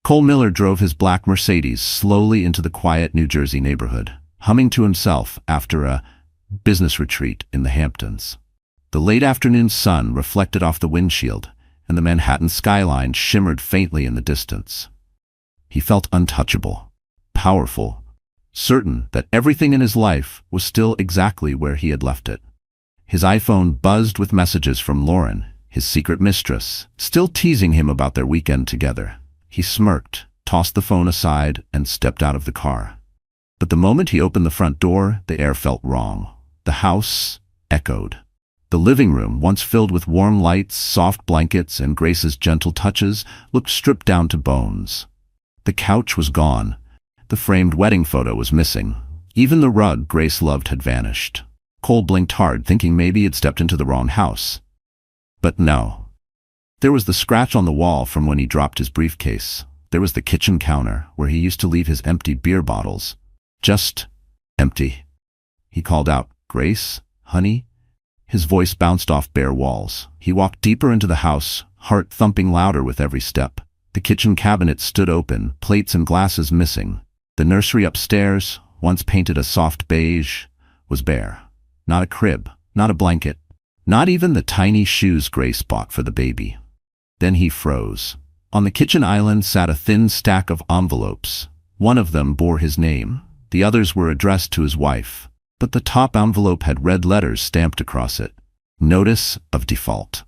Cole Miller drove his black Mercedes slowly into the quiet New Jersey neighborhood, humming to himself after a business retreat in the Hamptons. The late afternoon sun reflected off the windshield, and the Manhattan skyline shimmered faintly in the distance. He felt untouchable, powerful, certain that everything in his life was still exactly where he had left it. His iPhone buzzed with messages from Lauren, his secret mistress, still teasing him about their weekend together. He smirked, tossed the phone aside, and stepped out of the car. But the moment he opened the front door, the air felt wrong. The house echoed. The living room, once filled with warm lights, soft blankets, and Grace's gentle touches, looked stripped down to bones. The couch was gone. The framed wedding photo was missing. Even the rug Grace loved had vanished. Cole blinked hard, thinking maybe he'd stepped into the wrong house. But no. There was the scratch on the wall from when he dropped his briefcase. There was the kitchen counter, where he used to leave his empty beer bottles. Just empty. He called out, "Grace, honey?" His voice bounced off bare walls. He walked deeper into the house, heart thumping louder with every step. The kitchen cabinet stood open, plates and glasses missing. The nursery upstairs, once painted a soft beige, was bare. Not a crib, not a blanket, not even the tiny shoes Grace bought for the baby. Then he froze. On the kitchen island sat a thin stack of envelopes. One of them bore his name. The others were addressed to his wife. But the top envelope had red letters stamped across it. Notice of default.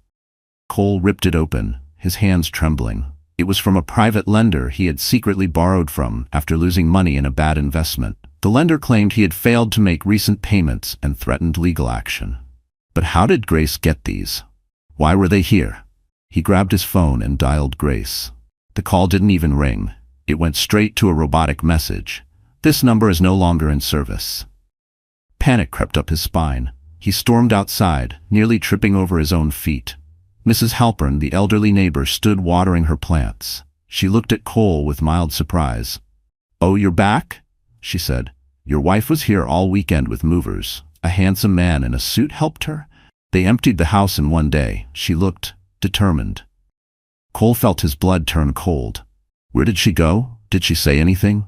Cole ripped it open, his hands trembling. It was from a private lender he had secretly borrowed from after losing money in a bad investment. The lender claimed he had failed to make recent payments and threatened legal action. But how did Grace get these? Why were they here? He grabbed his phone and dialed Grace. The call didn't even ring. It went straight to a robotic message. "This number is no longer in service." Panic crept up his spine. He stormed outside, nearly tripping over his own feet. Mrs. Halpern, the elderly neighbor, stood watering her plants. She looked at Cole with mild surprise. "Oh, you're back?" she said. "Your wife was here all weekend with movers. A handsome man in a suit helped her. They emptied the house in one day." She looked determined. Cole felt his blood turn cold. "Where did she go? Did she say anything?"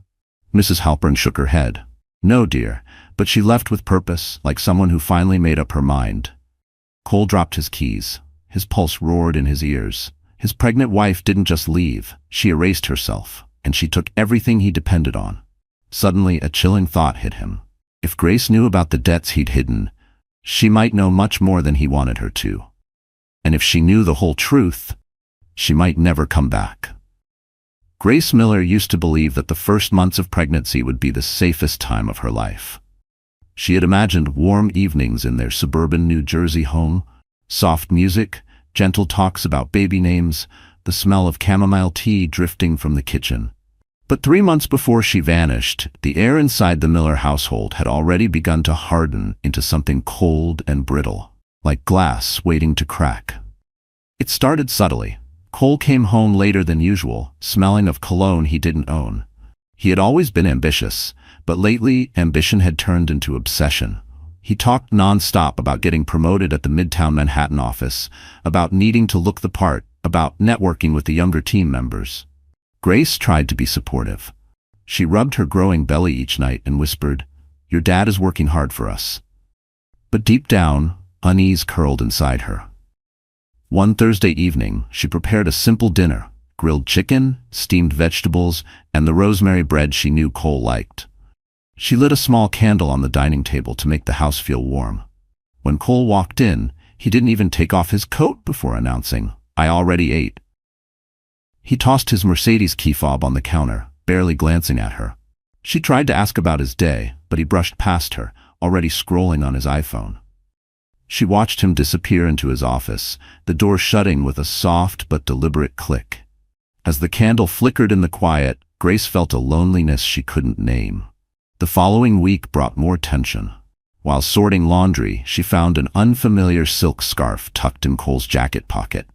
Mrs. Halpern shook her head. "No, dear, but she left with purpose, like someone who finally made up her mind." Cole dropped his keys. His pulse roared in his ears. His pregnant wife didn't just leave, she erased herself, and she took everything he depended on. Suddenly, a chilling thought hit him. If Grace knew about the debts he'd hidden, she might know much more than he wanted her to. And if she knew the whole truth, she might never come back. Grace Miller used to believe that the first months of pregnancy would be the safest time of her life. She had imagined warm evenings in their suburban New Jersey home, soft music, gentle talks about baby names, the smell of chamomile tea drifting from the kitchen. But 3 months before she vanished, the air inside the Miller household had already begun to harden into something cold and brittle, like glass waiting to crack. It started subtly. Cole came home later than usual, smelling of cologne he didn't own. He had always been ambitious, but lately ambition had turned into obsession. He talked non-stop about getting promoted at the Midtown Manhattan office, about needing to look the part, about networking with the younger team members. Grace tried to be supportive. She rubbed her growing belly each night and whispered, "Your dad is working hard for us." But deep down, unease curled inside her. One Thursday evening, she prepared a simple dinner: grilled chicken, steamed vegetables, and the rosemary bread she knew Cole liked. She lit a small candle on the dining table to make the house feel warm. When Cole walked in, he didn't even take off his coat before announcing, "I already ate." He tossed his Mercedes key fob on the counter, barely glancing at her. She tried to ask about his day, but he brushed past her, already scrolling on his iPhone. She watched him disappear into his office, the door shutting with a soft but deliberate click. As the candle flickered in the quiet, Grace felt a loneliness she couldn't name. The following week brought more tension. While sorting laundry, she found an unfamiliar silk scarf tucked in Cole's jacket pocket.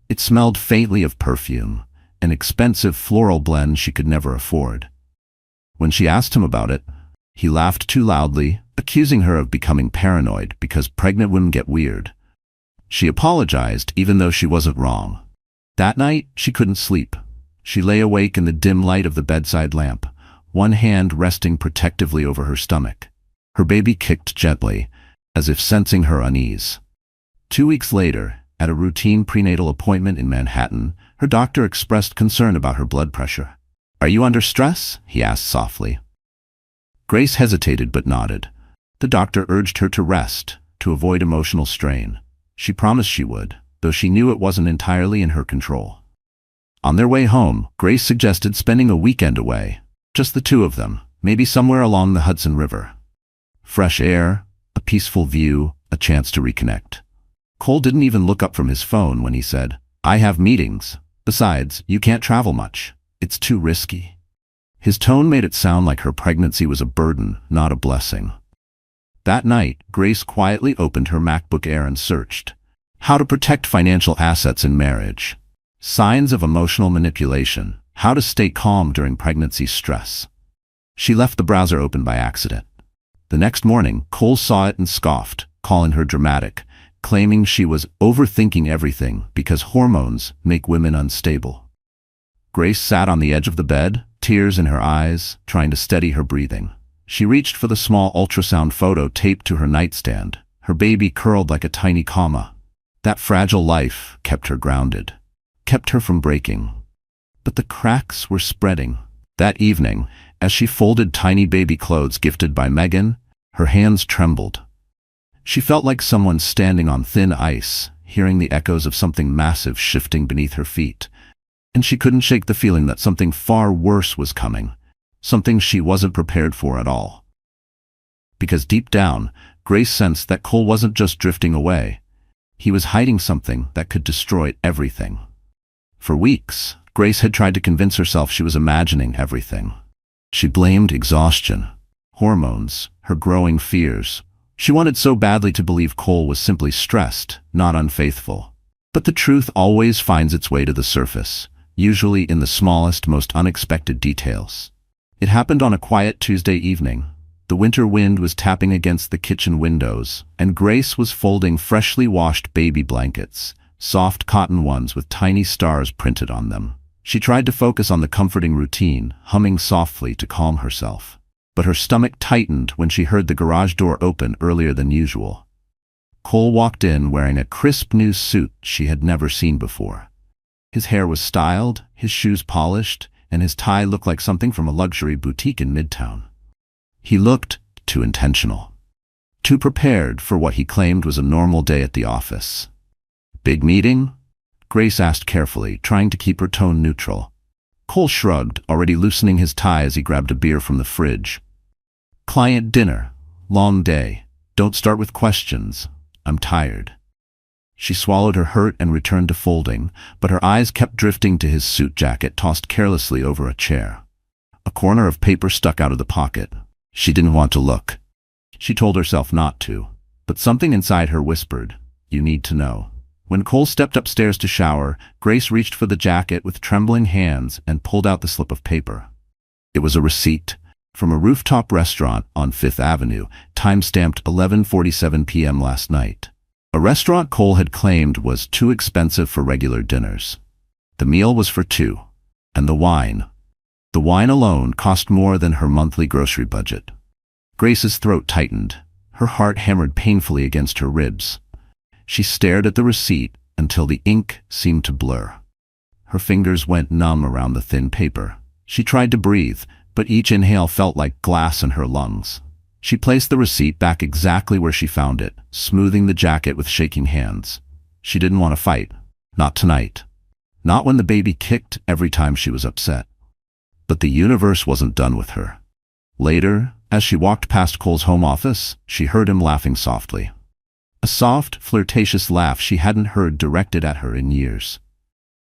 It smelled faintly of perfume, an expensive floral blend she could never afford. When she asked him about it, he laughed too loudly, accusing her of becoming paranoid because pregnant women get weird. She apologized even though she wasn't wrong. That night, she couldn't sleep. She lay awake in the dim light of the bedside lamp, one hand resting protectively over her stomach. Her baby kicked gently, as if sensing her unease. 2 weeks later, at a routine prenatal appointment in Manhattan, her doctor expressed concern about her blood pressure. "Are you under stress?" he asked softly. Grace hesitated but nodded. The doctor urged her to rest, to avoid emotional strain. She promised she would, though she knew it wasn't entirely in her control. On their way home, Grace suggested spending a weekend away, just the two of them, maybe somewhere along the Hudson River. Fresh air, a peaceful view, a chance to reconnect. Cole didn't even look up from his phone when he said, "I have meetings. Besides, you can't travel much. It's too risky." His tone made it sound like her pregnancy was a burden, not a blessing. That night, Grace quietly opened her MacBook Air and searched, "How to protect financial assets in marriage. Signs of emotional manipulation. How to stay calm during pregnancy stress." She left the browser open by accident. The next morning, Cole saw it and scoffed, calling her dramatic, claiming she was overthinking everything because hormones make women unstable. Grace sat on the edge of the bed, tears in her eyes, trying to steady her breathing. She reached for the small ultrasound photo taped to her nightstand, her baby curled like a tiny comma. That fragile life kept her grounded, kept her from breaking. But the cracks were spreading. That evening, as she folded tiny baby clothes gifted by Megan, her hands trembled. She felt like someone standing on thin ice, hearing the echoes of something massive shifting beneath her feet. And she couldn't shake the feeling that something far worse was coming, something she wasn't prepared for at all. Because deep down, Grace sensed that Cole wasn't just drifting away. He was hiding something that could destroy everything. For weeks, Grace had tried to convince herself she was imagining everything. She blamed exhaustion, hormones, her growing fears. She wanted so badly to believe Cole was simply stressed, not unfaithful. But the truth always finds its way to the surface, usually in the smallest, most unexpected details. It happened on a quiet Tuesday evening. The winter wind was tapping against the kitchen windows, and Grace was folding freshly washed baby blankets, soft cotton ones with tiny stars printed on them. She tried to focus on the comforting routine, humming softly to calm herself. But her stomach tightened when she heard the garage door open earlier than usual. Cole walked in wearing a crisp new suit she had never seen before. His hair was styled, his shoes polished, and his tie looked like something from a luxury boutique in Midtown. He looked too intentional, too prepared for what he claimed was a normal day at the office. "Big meeting?" Grace asked carefully, trying to keep her tone neutral. Cole shrugged, already loosening his tie as he grabbed a beer from the fridge. "Client dinner. Long day. Don't start with questions. I'm tired." She swallowed her hurt and returned to folding, but her eyes kept drifting to his suit jacket tossed carelessly over a chair. A corner of paper stuck out of the pocket. She didn't want to look. She told herself not to, but something inside her whispered, "You need to know." When Cole stepped upstairs to shower, Grace reached for the jacket with trembling hands and pulled out the slip of paper. It was a receipt from a rooftop restaurant on Fifth Avenue, time-stamped 11:47 p.m. last night. A restaurant Cole had claimed was too expensive for regular dinners. The meal was for two, and the wine alone cost more than her monthly grocery budget. Grace's throat tightened. Her heart hammered painfully against her ribs. She stared at the receipt until the ink seemed to blur. Her fingers went numb around the thin paper. She tried to breathe, but each inhale felt like glass in her lungs. She placed the receipt back exactly where she found it, smoothing the jacket with shaking hands. She didn't want to fight. Not tonight. Not when the baby kicked every time she was upset. But the universe wasn't done with her. Later, as she walked past Cole's home office, she heard him laughing softly. A soft, flirtatious laugh she hadn't heard directed at her in years.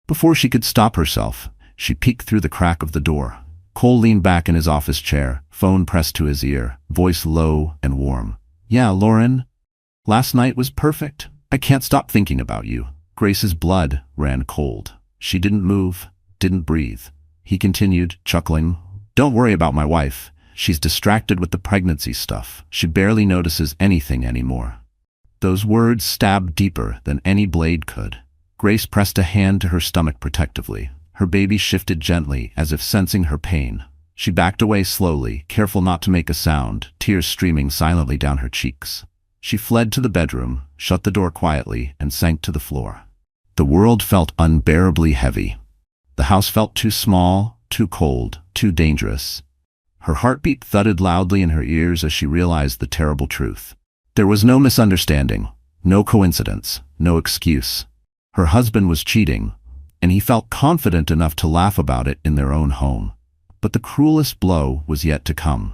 Before she could stop herself, she peeked through the crack of the door. Cole leaned back in his office chair, phone pressed to his ear, voice low and warm. "Yeah, Lauren. Last night was perfect. I can't stop thinking about you." Grace's blood ran cold. She didn't move, didn't breathe. He continued, chuckling. "Don't worry about my wife. She's distracted with the pregnancy stuff. She barely notices anything anymore." Those words stabbed deeper than any blade could. Grace pressed a hand to her stomach protectively. Her baby shifted gently, as if sensing her pain. She backed away slowly, careful not to make a sound, tears streaming silently down her cheeks. She fled to the bedroom, shut the door quietly, and sank to the floor. The world felt unbearably heavy. The house felt too small, too cold, too dangerous. Her heartbeat thudded loudly in her ears as she realized the terrible truth. There was no misunderstanding, no coincidence, no excuse. Her husband was cheating, and he felt confident enough to laugh about it in their own home. But the cruelest blow was yet to come.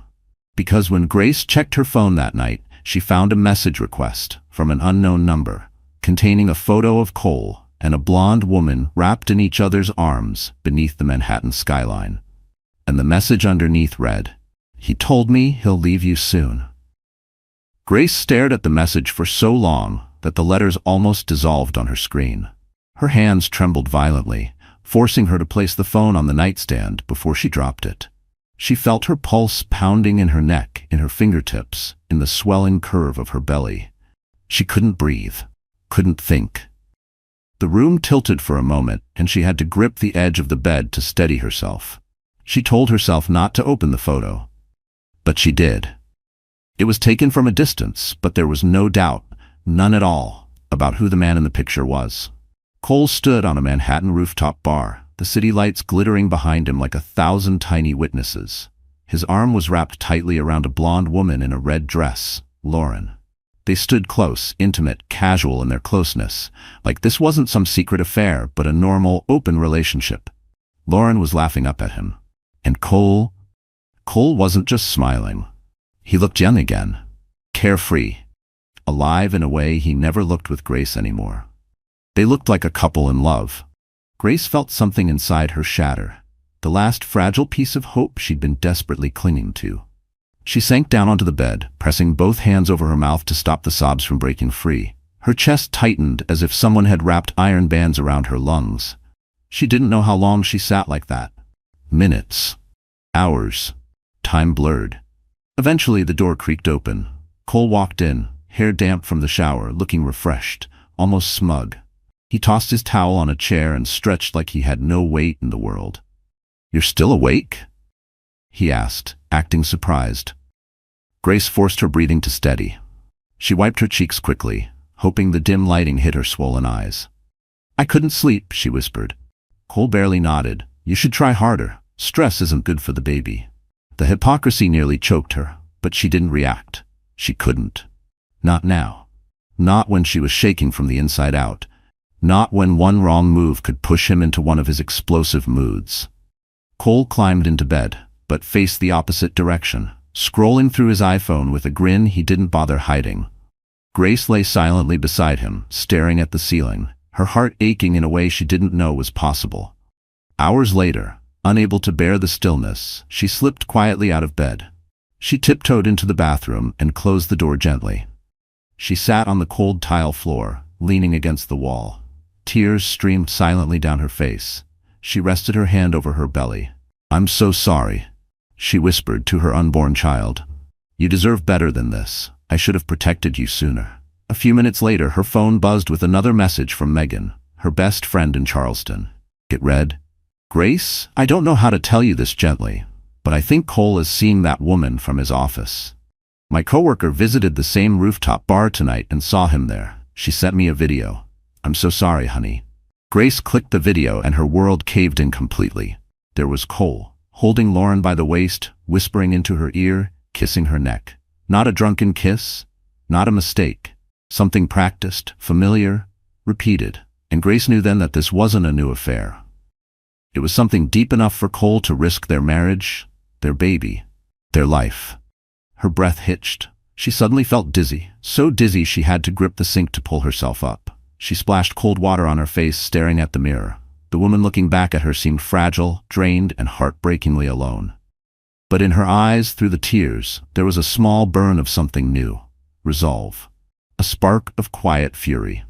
Because when Grace checked her phone that night, she found a message request from an unknown number, containing a photo of Cole and a blonde woman wrapped in each other's arms beneath the Manhattan skyline. And the message underneath read, "He told me he'll leave you soon." Grace stared at the message for so long that the letters almost dissolved on her screen. Her hands trembled violently, forcing her to place the phone on the nightstand before she dropped it. She felt her pulse pounding in her neck, in her fingertips, in the swelling curve of her belly. She couldn't breathe, couldn't think. The room tilted for a moment, and she had to grip the edge of the bed to steady herself. She told herself not to open the photo. But she did. It was taken from a distance, but there was no doubt, none at all, about who the man in the picture was. Cole stood on a Manhattan rooftop bar, the city lights glittering behind him like 1,000 tiny witnesses. His arm was wrapped tightly around a blonde woman in a red dress, Lauren. They stood close, intimate, casual in their closeness, like this wasn't some secret affair, but a normal, open relationship. Lauren was laughing up at him. And Cole wasn't just smiling. He looked young again, carefree, alive in a way he never looked with Grace anymore. They looked like a couple in love. Grace felt something inside her shatter, the last fragile piece of hope she'd been desperately clinging to. She sank down onto the bed, pressing both hands over her mouth to stop the sobs from breaking free. Her chest tightened as if someone had wrapped iron bands around her lungs. She didn't know how long she sat like that. Minutes. Hours. Time blurred. Eventually the door creaked open. Cole walked in, hair damp from the shower, looking refreshed, almost smug. He tossed his towel on a chair and stretched like he had no weight in the world. "You're still awake?" he asked, acting surprised. Grace forced her breathing to steady. She wiped her cheeks quickly, hoping the dim lighting hit her swollen eyes. "I couldn't sleep," she whispered. Cole barely nodded. "You should try harder. Stress isn't good for the baby." The hypocrisy nearly choked her, but she didn't react. She couldn't. Not now. Not when she was shaking from the inside out. Not when one wrong move could push him into one of his explosive moods. Cole climbed into bed, but faced the opposite direction, scrolling through his iPhone with a grin he didn't bother hiding. Grace lay silently beside him, staring at the ceiling, her heart aching in a way she didn't know was possible. Hours later, unable to bear the stillness, she slipped quietly out of bed. She tiptoed into the bathroom and closed the door gently. She sat on the cold tile floor, leaning against the wall. Tears streamed silently down her face. She rested her hand over her belly. "I'm so sorry," she whispered to her unborn child. "You deserve better than this. I should have protected you sooner." A few minutes later, her phone buzzed with another message from Megan, her best friend in Charleston. It read, "Grace, I don't know how to tell you this gently, but I think Cole is seeing that woman from his office. My coworker visited the same rooftop bar tonight and saw him there. She sent me a video. I'm so sorry, honey." Grace clicked the video and her world caved in completely. There was Cole, holding Lauren by the waist, whispering into her ear, kissing her neck. Not a drunken kiss, not a mistake. Something practiced, familiar, repeated. And Grace knew then that this wasn't a new affair. It was something deep enough for Cole to risk their marriage, their baby, their life. Her breath hitched. She suddenly felt dizzy, so dizzy she had to grip the sink to pull herself up. She splashed cold water on her face, staring at the mirror. The woman looking back at her seemed fragile, drained, and heartbreakingly alone. But in her eyes, through the tears, there was a small burn of something new. Resolve. A spark of quiet fury.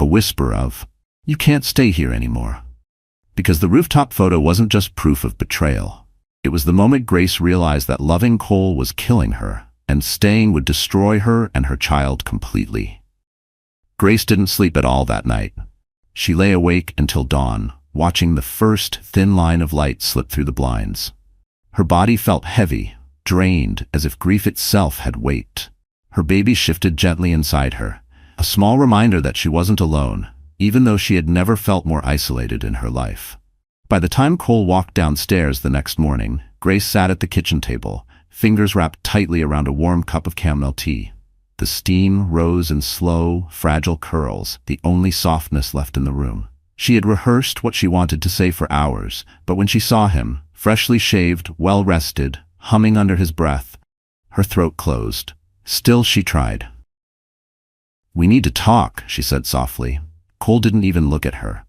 A whisper of, "You can't stay here anymore." Because the rooftop photo wasn't just proof of betrayal. It was the moment Grace realized that loving Cole was killing her, and staying would destroy her and her child completely. Grace didn't sleep at all that night. She lay awake until dawn, watching the first thin line of light slip through the blinds. Her body felt heavy, drained, as if grief itself had weight. Her baby shifted gently inside her, a small reminder that she wasn't alone, even though she had never felt more isolated in her life. By the time Cole walked downstairs the next morning, Grace sat at the kitchen table, fingers wrapped tightly around a warm cup of chamomile tea. The steam rose in slow, fragile curls, the only softness left in the room. She had rehearsed what she wanted to say for hours, but when she saw him, freshly shaved, well-rested, humming under his breath, her throat closed. Still she tried. "We need to talk," she said softly. Cole didn't even look at her.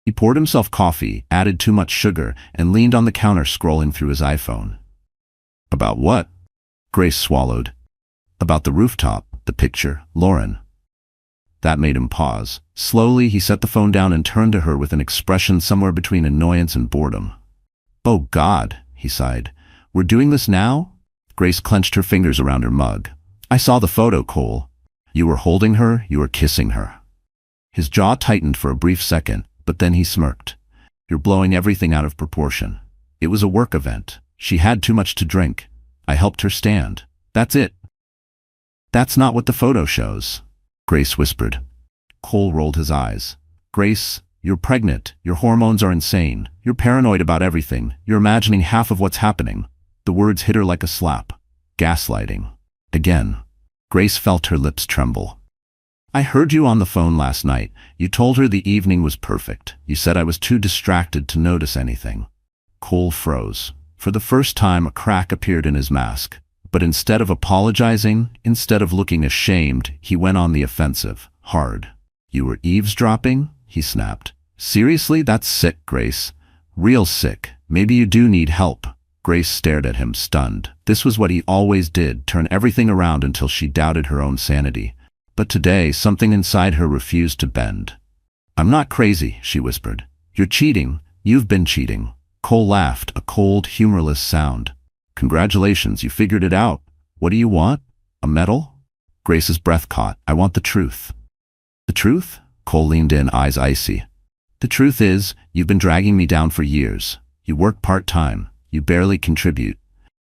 He poured himself coffee, added too much sugar, and leaned on the counter scrolling through his iPhone. "About what?" Grace swallowed. "About the rooftop, the picture, Lauren." That made him pause. Slowly, he set the phone down and turned to her with an expression somewhere between annoyance and boredom. "Oh God," he sighed. "We're doing this now?" Grace clenched her fingers around her mug. "I saw the photo, Cole. You were holding her, you were kissing her." His jaw tightened for a brief second, but then he smirked. "You're blowing everything out of proportion. It was a work event. She had too much to drink. I helped her stand. That's it." "That's not what the photo shows," Grace whispered. Cole rolled his eyes. "Grace, you're pregnant. Your hormones are insane. You're paranoid about everything. You're imagining half of what's happening." The words hit her like a slap. Gaslighting. Again. Grace felt her lips tremble. "I heard you on the phone last night. You told her the evening was perfect. You said I was too distracted to notice anything." Cole froze. For the first time, a crack appeared in his mask. But instead of apologizing, instead of looking ashamed, he went on the offensive, hard. "You were eavesdropping?" he snapped. "Seriously, that's sick, Grace. Real sick. Maybe you do need help." Grace stared at him, stunned. This was what he always did, turn everything around until she doubted her own sanity. But today, something inside her refused to bend. "I'm not crazy," she whispered. "You're cheating. You've been cheating." Cole laughed, a cold, humorless sound. "Congratulations, you figured it out. What do you want? A medal?" Grace's breath caught. "I want the truth." "The truth?" Cole leaned in, eyes icy. "The truth is, you've been dragging me down for years. You work part-time. You barely contribute.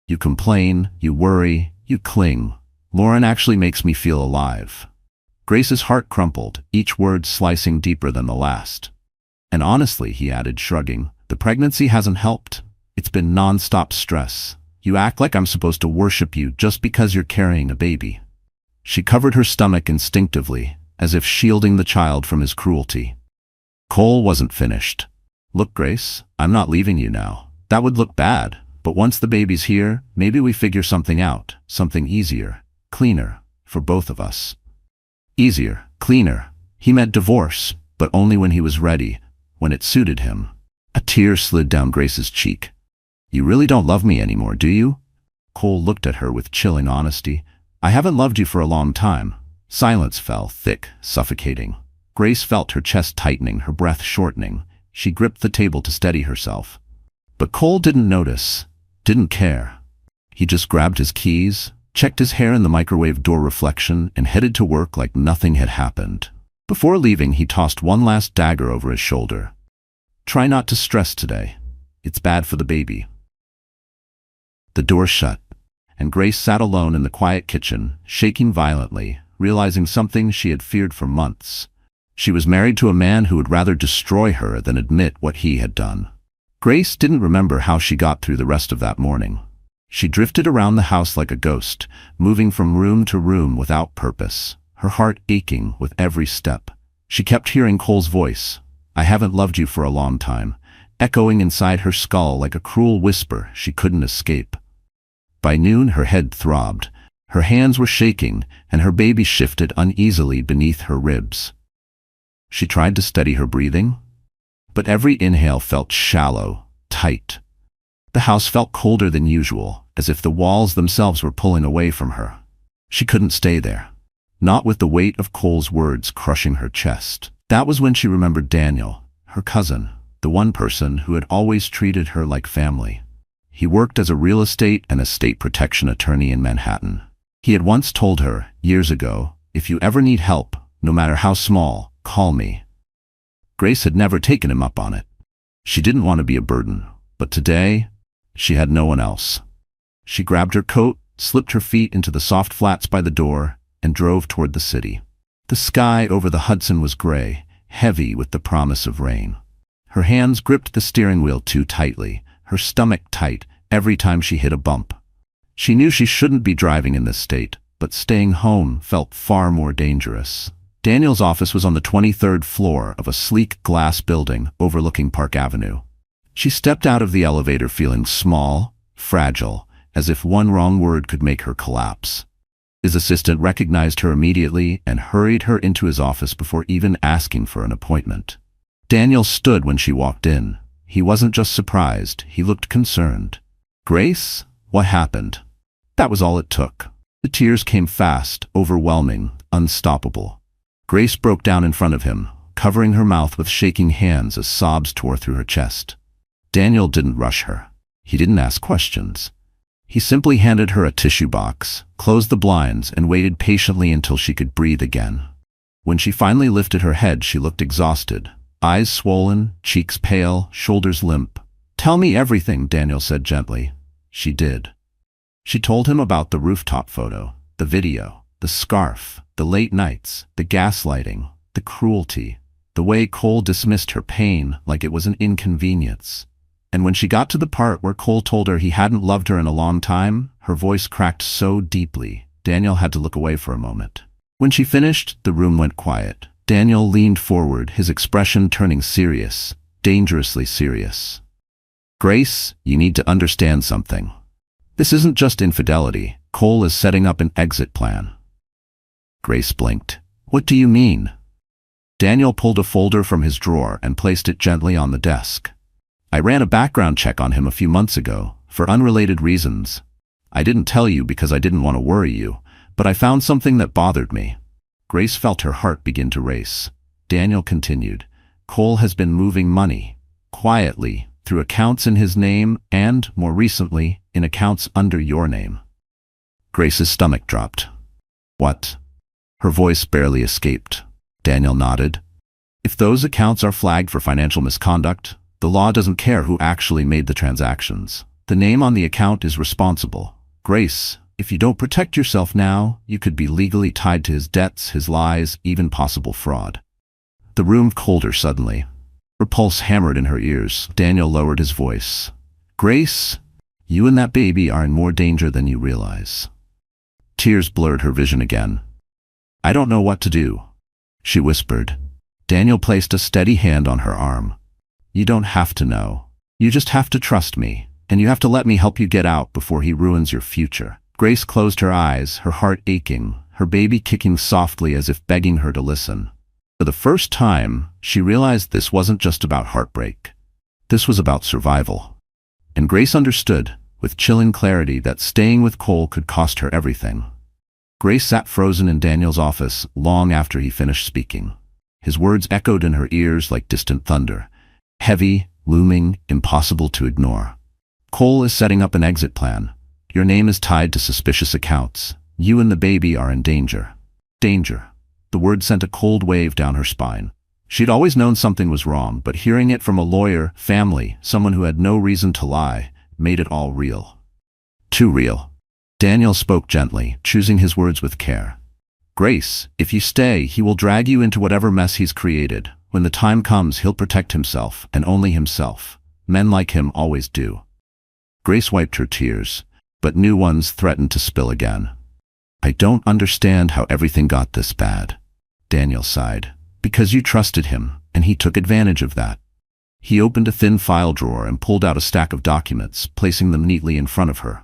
You complain, you worry, you cling. Lauren actually makes me feel alive." Grace's heart crumpled, each word slicing deeper than the last. "And honestly," he added, shrugging, "the pregnancy hasn't helped. It's been non-stop stress. You act like I'm supposed to worship you just because you're carrying a baby." She covered her stomach instinctively, as if shielding the child from his cruelty. Cole wasn't finished. "Look, Grace, I'm not leaving you now. That would look bad, but once the baby's here, maybe we figure something out, something easier, cleaner, for both of us." Easier, cleaner. He meant divorce, but only when he was ready, when it suited him. A tear slid down Grace's cheek. "You really don't love me anymore, do you?" Cole looked at her with chilling honesty. "I haven't loved you for a long time." Silence fell, thick, suffocating. Grace felt her chest tightening, her breath shortening. She gripped the table to steady herself. But Cole didn't notice, didn't care. He just grabbed his keys, checked his hair in the microwave door reflection, and headed to work like nothing had happened. Before leaving, he tossed one last dagger over his shoulder. "Try not to stress today. It's bad for the baby." The door shut, and Grace sat alone in the quiet kitchen, shaking violently, realizing something she had feared for months. She was married to a man who would rather destroy her than admit what he had done. Grace didn't remember how she got through the rest of that morning. She drifted around the house like a ghost, moving from room to room without purpose, her heart aching with every step. She kept hearing Cole's voice, "I haven't loved you for a long time," echoing inside her skull like a cruel whisper she couldn't escape. By noon, her head throbbed, her hands were shaking, and her baby shifted uneasily beneath her ribs. She tried to steady her breathing, but every inhale felt shallow, tight. The house felt colder than usual, as if the walls themselves were pulling away from her. She couldn't stay there, not with the weight of Cole's words crushing her chest. That was when she remembered Daniel, her cousin, the one person who had always treated her like family. He worked as a real estate and estate protection attorney in Manhattan. He had once told her, years ago, "If you ever need help, no matter how small, call me." Grace had never taken him up on it. She didn't want to be a burden, but today, she had no one else. She grabbed her coat, slipped her feet into the soft flats by the door, and drove toward the city. The sky over the Hudson was gray, heavy with the promise of rain. Her hands gripped the steering wheel too tightly, her stomach tight every time she hit a bump. She knew she shouldn't be driving in this state, but staying home felt far more dangerous. Daniel's office was on the 23rd floor of a sleek glass building overlooking Park Avenue. She stepped out of the elevator feeling small, fragile, as if one wrong word could make her collapse. His assistant recognized her immediately and hurried her into his office before even asking for an appointment. Daniel stood when she walked in. He wasn't just surprised, he looked concerned. "Grace? What happened?" That was all it took. The tears came fast, overwhelming, unstoppable. Grace broke down in front of him, covering her mouth with shaking hands as sobs tore through her chest. Daniel didn't rush her. He didn't ask questions. He simply handed her a tissue box, closed the blinds, and waited patiently until she could breathe again. When she finally lifted her head, she looked exhausted. Eyes swollen, cheeks pale, shoulders limp. "Tell me everything," Daniel said gently. She did. She told him about the rooftop photo, the video, the scarf, the late nights, the gaslighting, the cruelty, the way Cole dismissed her pain like it was an inconvenience. And when she got to the part where Cole told her he hadn't loved her in a long time, her voice cracked so deeply, Daniel had to look away for a moment. When she finished, the room went quiet. Daniel leaned forward, his expression turning serious, dangerously serious. "Grace, you need to understand something. This isn't just infidelity. Cole is setting up an exit plan." Grace blinked. "What do you mean?" Daniel pulled a folder from his drawer and placed it gently on the desk. "I ran a background check on him a few months ago, for unrelated reasons. I didn't tell you because I didn't want to worry you, but I found something that bothered me." Grace felt her heart begin to race. Daniel continued, "Cole has been moving money, quietly, through accounts in his name and, more recently, in accounts under your name." Grace's stomach dropped. "What?" Her voice barely escaped. Daniel nodded. "If those accounts are flagged for financial misconduct, the law doesn't care who actually made the transactions. The name on the account is responsible. Grace, if you don't protect yourself now, you could be legally tied to his debts, his lies, even possible fraud." The room cooled her suddenly. Her pulse hammered in her ears. Daniel lowered his voice. "Grace, you and that baby are in more danger than you realize." Tears blurred her vision again. "I don't know what to do," she whispered. Daniel placed a steady hand on her arm. "You don't have to know. You just have to trust me, and you have to let me help you get out before he ruins your future." Grace closed her eyes, her heart aching, her baby kicking softly as if begging her to listen. For the first time, she realized this wasn't just about heartbreak. This was about survival. And Grace understood, with chilling clarity, that staying with Cole could cost her everything. Grace sat frozen in Daniel's office long after he finished speaking. His words echoed in her ears like distant thunder. Heavy, looming, impossible to ignore. "Cole is setting up an exit plan. Your name is tied to suspicious accounts. You and the baby are in danger." Danger. The word sent a cold wave down her spine. She'd always known something was wrong, but hearing it from a lawyer, family, someone who had no reason to lie, made it all real. Too real. Daniel spoke gently, choosing his words with care. "Grace, if you stay, he will drag you into whatever mess he's created. When the time comes, he'll protect himself, and only himself. Men like him always do." Grace wiped her tears, but new ones threatened to spill again. "I don't understand how everything got this bad," Daniel sighed. "Because you trusted him, and he took advantage of that." He opened a thin file drawer and pulled out a stack of documents, placing them neatly in front of her.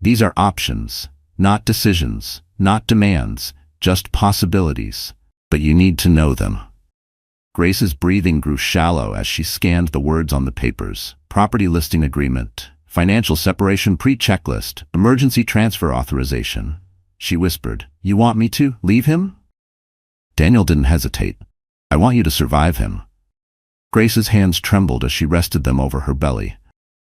"These are options, not decisions, not demands, just possibilities, but you need to know them." Grace's breathing grew shallow as she scanned the words on the papers. Property listing agreement, financial separation pre-checklist, emergency transfer authorization. She whispered, "You want me to leave him?" Daniel didn't hesitate. "I want you to survive him." Grace's hands trembled as she rested them over her belly.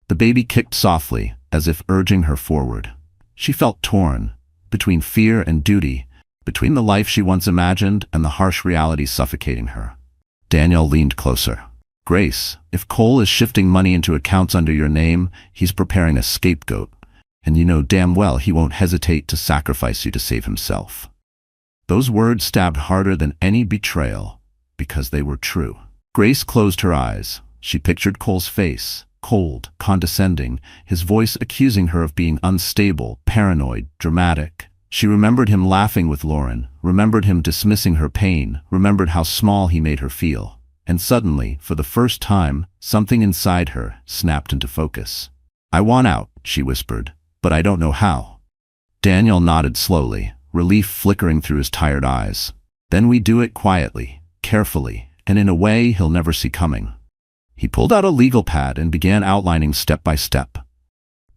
The baby kicked softly, as if urging her forward. She felt torn, between fear and duty, between the life she once imagined and the harsh reality suffocating her. Daniel leaned closer. Grace, if Cole is shifting money into accounts under your name, he's preparing a scapegoat, and you know damn well he won't hesitate to sacrifice you to save himself. Those words stabbed harder than any betrayal, because they were true. Grace closed her eyes. She pictured Cole's face, cold, condescending, his voice accusing her of being unstable, paranoid, dramatic. She remembered him laughing with Lauren, remembered him dismissing her pain, remembered how small he made her feel. And suddenly, for the first time, something inside her snapped into focus. "I want out," she whispered, "but I don't know how." Daniel nodded slowly, relief flickering through his tired eyes. "Then we do it quietly, carefully, and in a way he'll never see coming." He pulled out a legal pad and began outlining step by step.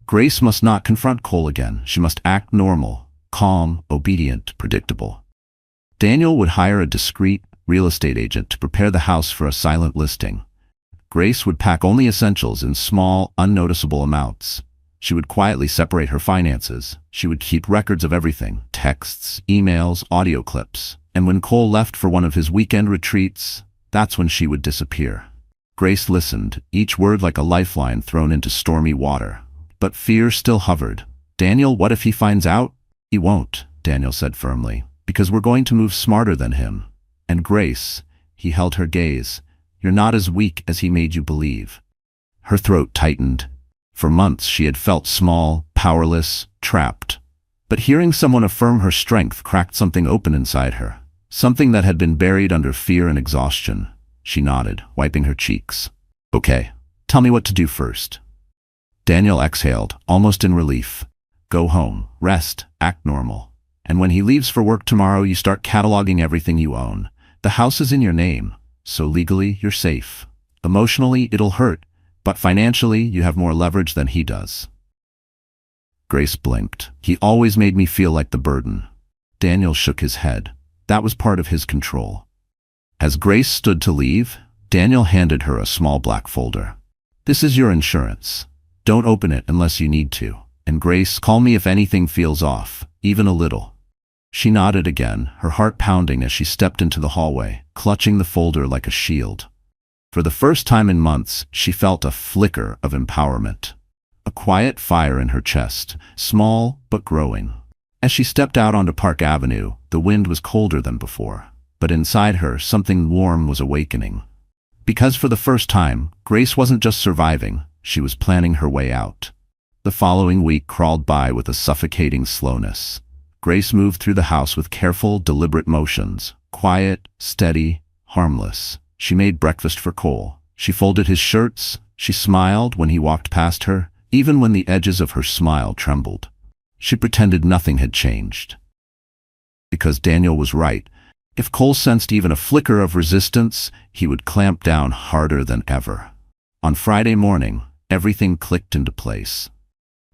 Grace must not confront Cole again. She must act normal, calm, obedient, predictable. Daniel would hire a discreet real estate agent to prepare the house for a silent listing. Grace would pack only essentials in small, unnoticeable amounts. She would quietly separate her finances. She would keep records of everything: texts, emails, audio clips. And when Cole left for one of his weekend retreats, that's when she would disappear. Grace listened, each word like a lifeline thrown into stormy water. But fear still hovered. "Daniel, what if he finds out?" "He won't," Daniel said firmly, "because we're going to move smarter than him. And Grace," he held her gaze, "you're not as weak as he made you believe." Her throat tightened. For months she had felt small, powerless, trapped. But hearing someone affirm her strength cracked something open inside her, something that had been buried under fear and exhaustion. She nodded, wiping her cheeks. "Okay, tell me what to do first." Daniel exhaled, almost in relief. "Go home, rest, act normal. And when he leaves for work tomorrow, you start cataloging everything you own. The house is in your name, so legally you're safe. Emotionally, it'll hurt, but financially, you have more leverage than he does." Grace blinked. "He always made me feel like the burden." Daniel shook his head. That was part of his control. As Grace stood to leave, Daniel handed her a small black folder. "This is your insurance. Don't open it unless you need to. And Grace, call me if anything feels off, even a little." She nodded again, her heart pounding as she stepped into the hallway, clutching the folder like a shield. For the first time in months, she felt a flicker of empowerment. A quiet fire in her chest, small but growing. As she stepped out onto Park Avenue, the wind was colder than before. But inside her, something warm was awakening. Because for the first time, Grace wasn't just surviving, she was planning her way out. The following week crawled by with a suffocating slowness. Grace moved through the house with careful, deliberate motions, quiet, steady, harmless. She made breakfast for Cole. She folded his shirts. She smiled when he walked past her, even when the edges of her smile trembled. She pretended nothing had changed. Because Daniel was right. If Cole sensed even a flicker of resistance, he would clamp down harder than ever. On Friday morning, everything clicked into place.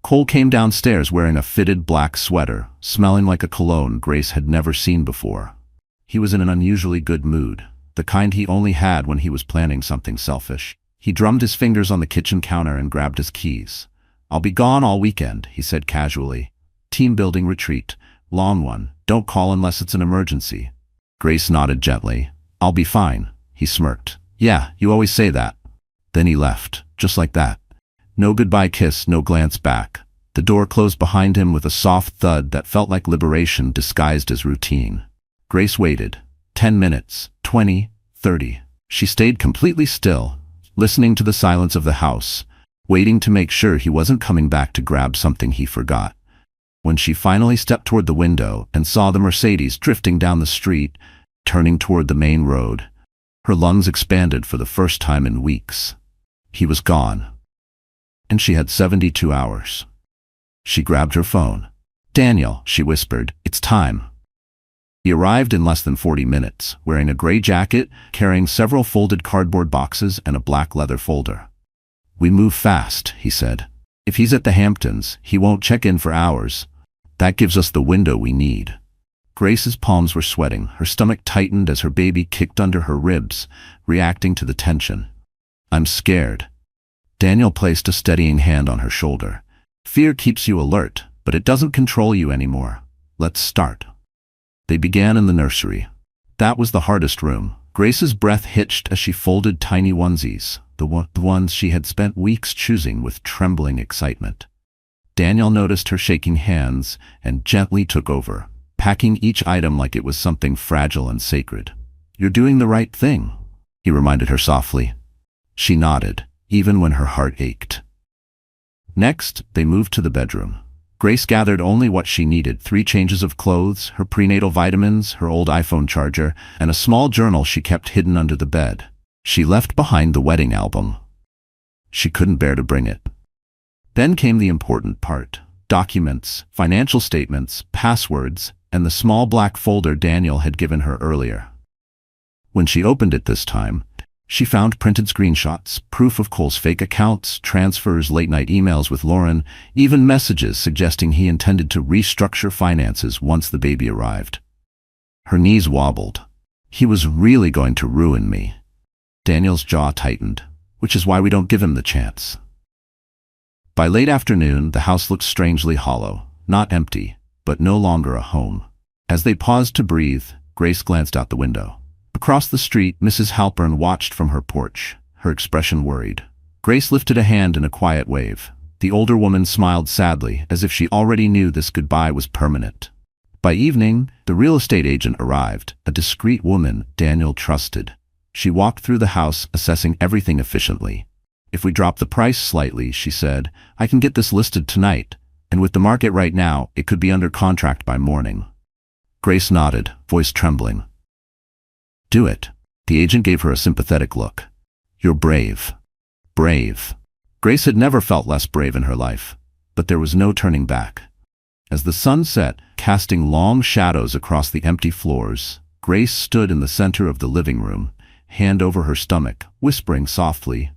Cole came downstairs wearing a fitted black sweater, smelling like a cologne Grace had never seen before. He was in an unusually good mood, the kind he only had when he was planning something selfish. He drummed his fingers on the kitchen counter and grabbed his keys. "I'll be gone all weekend," he said casually. "Team-building retreat. Long one. Don't call unless it's an emergency." Grace nodded gently. "I'll be fine," he smirked. "Yeah, you always say that." Then he left, just like that. No goodbye kiss, no glance back. The door closed behind him with a soft thud that felt like liberation disguised as routine. Grace waited. 10 minutes, 20, 30. She stayed completely still, listening to the silence of the house, waiting to make sure he wasn't coming back to grab something he forgot. When she finally stepped toward the window and saw the Mercedes drifting down the street, turning toward the main road, her lungs expanded for the first time in weeks. He was gone. And she had 72 hours. She grabbed her phone. "Daniel," she whispered, "it's time." He arrived in less than 40 minutes, wearing a gray jacket, carrying several folded cardboard boxes and a black leather folder. "We move fast," he said. "If he's at the Hamptons, he won't check in for hours. That gives us the window we need." Grace's palms were sweating, her stomach tightened as her baby kicked under her ribs, reacting to the tension. "I'm scared." Daniel placed a steadying hand on her shoulder. "Fear keeps you alert, but it doesn't control you anymore. Let's start." They began in the nursery. That was the hardest room. Grace's breath hitched as she folded tiny onesies, the ones she had spent weeks choosing with trembling excitement. Daniel noticed her shaking hands and gently took over, packing each item like it was something fragile and sacred. "You're doing the right thing," he reminded her softly. She nodded, even when her heart ached. Next, they moved to the bedroom. Grace gathered only what she needed: 3 changes of clothes, her prenatal vitamins, her old iPhone charger, and a small journal she kept hidden under the bed. She left behind the wedding album. She couldn't bear to bring it. Then came the important part: documents, financial statements, passwords, and the small black folder Daniel had given her earlier. When she opened it this time, she found printed screenshots, proof of Cole's fake accounts, transfers, late-night emails with Lauren, even messages suggesting he intended to restructure finances once the baby arrived. Her knees wobbled. He was really going to ruin me. Daniel's jaw tightened, which is why we don't give him the chance. By late afternoon, the house looked strangely hollow, not empty, but no longer a home. As they paused to breathe, Grace glanced out the window. Across the street, Mrs. Halpern watched from her porch, her expression worried. Grace lifted a hand in a quiet wave. The older woman smiled sadly, as if she already knew this goodbye was permanent. By evening, the real estate agent arrived, a discreet woman Daniel trusted. She walked through the house, assessing everything efficiently. "If we drop the price slightly," she said, "I can get this listed tonight, and with the market right now, it could be under contract by morning." Grace nodded, voice trembling. "Do it." The agent gave her a sympathetic look. "You're brave." Brave. Grace had never felt less brave in her life, but there was no turning back. As the sun set, casting long shadows across the empty floors, Grace stood in the center of the living room, hand over her stomach, whispering softly,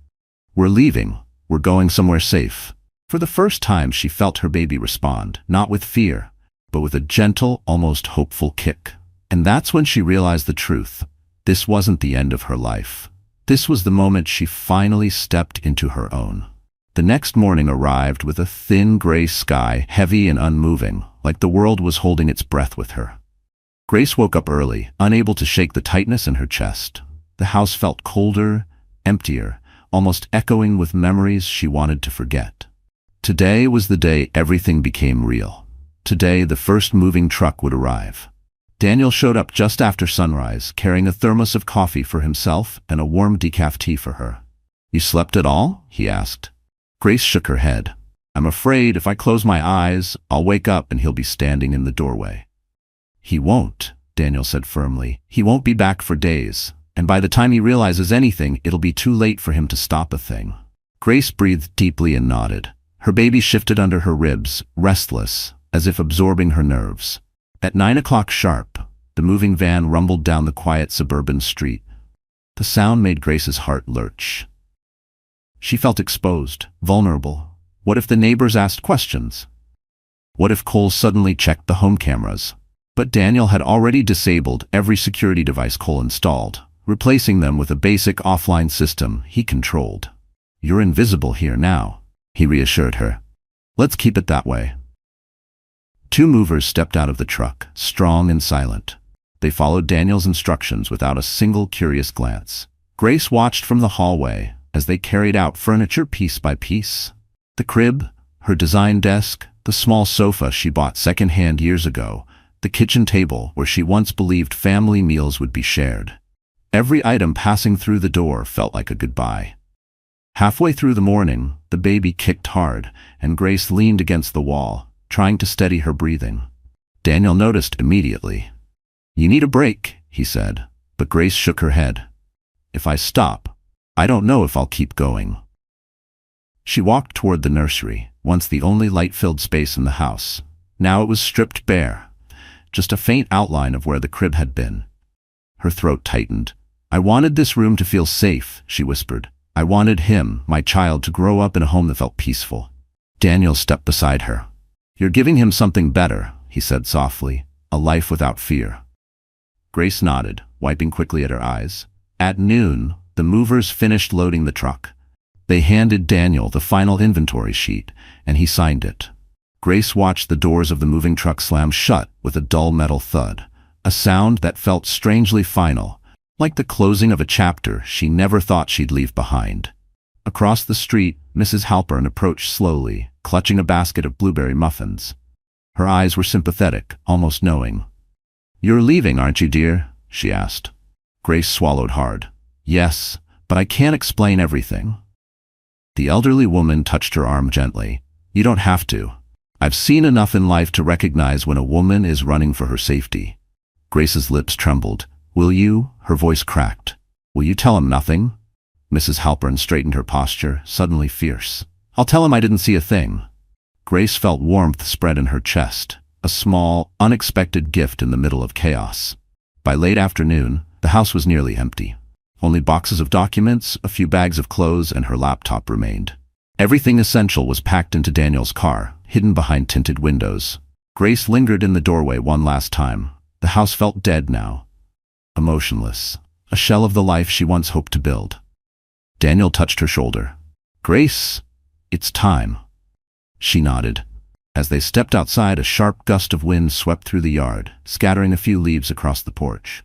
"We're leaving. We're going somewhere safe." For the first time, she felt her baby respond, not with fear, but with a gentle, almost hopeful kick. And that's when she realized the truth. This wasn't the end of her life. This was the moment she finally stepped into her own. The next morning arrived with a thin gray sky, heavy and unmoving, like the world was holding its breath with her. Grace woke up early, unable to shake the tightness in her chest. The house felt colder, emptier, almost echoing with memories she wanted to forget. Today was the day everything became real. Today, the first moving truck would arrive. Daniel showed up just after sunrise, carrying a thermos of coffee for himself and a warm decaf tea for her. "You slept at all?" he asked. Grace shook her head. "I'm afraid if I close my eyes, I'll wake up and he'll be standing in the doorway." "He won't," Daniel said firmly. "He won't be back for days, and by the time he realizes anything, it'll be too late for him to stop a thing." Grace breathed deeply and nodded. Her baby shifted under her ribs, restless, as if absorbing her nerves. At 9 o'clock sharp, the moving van rumbled down the quiet suburban street. The sound made Grace's heart lurch. She felt exposed, vulnerable. What if the neighbors asked questions? What if Cole suddenly checked the home cameras? But Daniel had already disabled every security device Cole installed, replacing them with a basic offline system he controlled. "You're invisible here now," he reassured her. "Let's keep it that way." 2 movers stepped out of the truck, strong and silent. They followed Daniel's instructions without a single curious glance. Grace watched from the hallway as they carried out furniture piece by piece. The crib, her design desk, the small sofa she bought secondhand years ago, the kitchen table where she once believed family meals would be shared. Every item passing through the door felt like a goodbye. Halfway through the morning, the baby kicked hard, and Grace leaned against the wall, trying to steady her breathing. Daniel noticed immediately. "You need a break," he said, but Grace shook her head. "If I stop, I don't know if I'll keep going." She walked toward the nursery, once the only light-filled space in the house. Now it was stripped bare, just a faint outline of where the crib had been. Her throat tightened. "I wanted this room to feel safe," she whispered. "I wanted him, my child, to grow up in a home that felt peaceful." Daniel stepped beside her. "You're giving him something better," he said softly, "a life without fear." Grace nodded, wiping quickly at her eyes. At noon, the movers finished loading the truck. They handed Daniel the final inventory sheet, and he signed it. Grace watched the doors of the moving truck slam shut with a dull metal thud, a sound that felt strangely final, Like the closing of a chapter she never thought she'd leave behind. Across the street, Mrs. Halpern approached slowly, clutching a basket of blueberry muffins. Her eyes were sympathetic, almost knowing. "You're leaving, aren't you, dear?" she asked. Grace swallowed hard. "Yes, but I can't explain everything." The elderly woman touched her arm gently. "You don't have to. I've seen enough in life to recognize when a woman is running for her safety." Grace's lips trembled. "Will you?" Her voice cracked. "Will you tell him nothing?" Mrs. Halpern straightened her posture, suddenly fierce. "I'll tell him I didn't see a thing." Grace felt warmth spread in her chest, a small, unexpected gift in the middle of chaos. By late afternoon, the house was nearly empty. Only boxes of documents, a few bags of clothes, and her laptop remained. Everything essential was packed into Daniel's car, hidden behind tinted windows. Grace lingered in the doorway one last time. The house felt dead now. Emotionless. A shell of the life she once hoped to build. Daniel touched her shoulder. "Grace, it's time." She nodded. As they stepped outside, a sharp gust of wind swept through the yard, scattering a few leaves across the porch.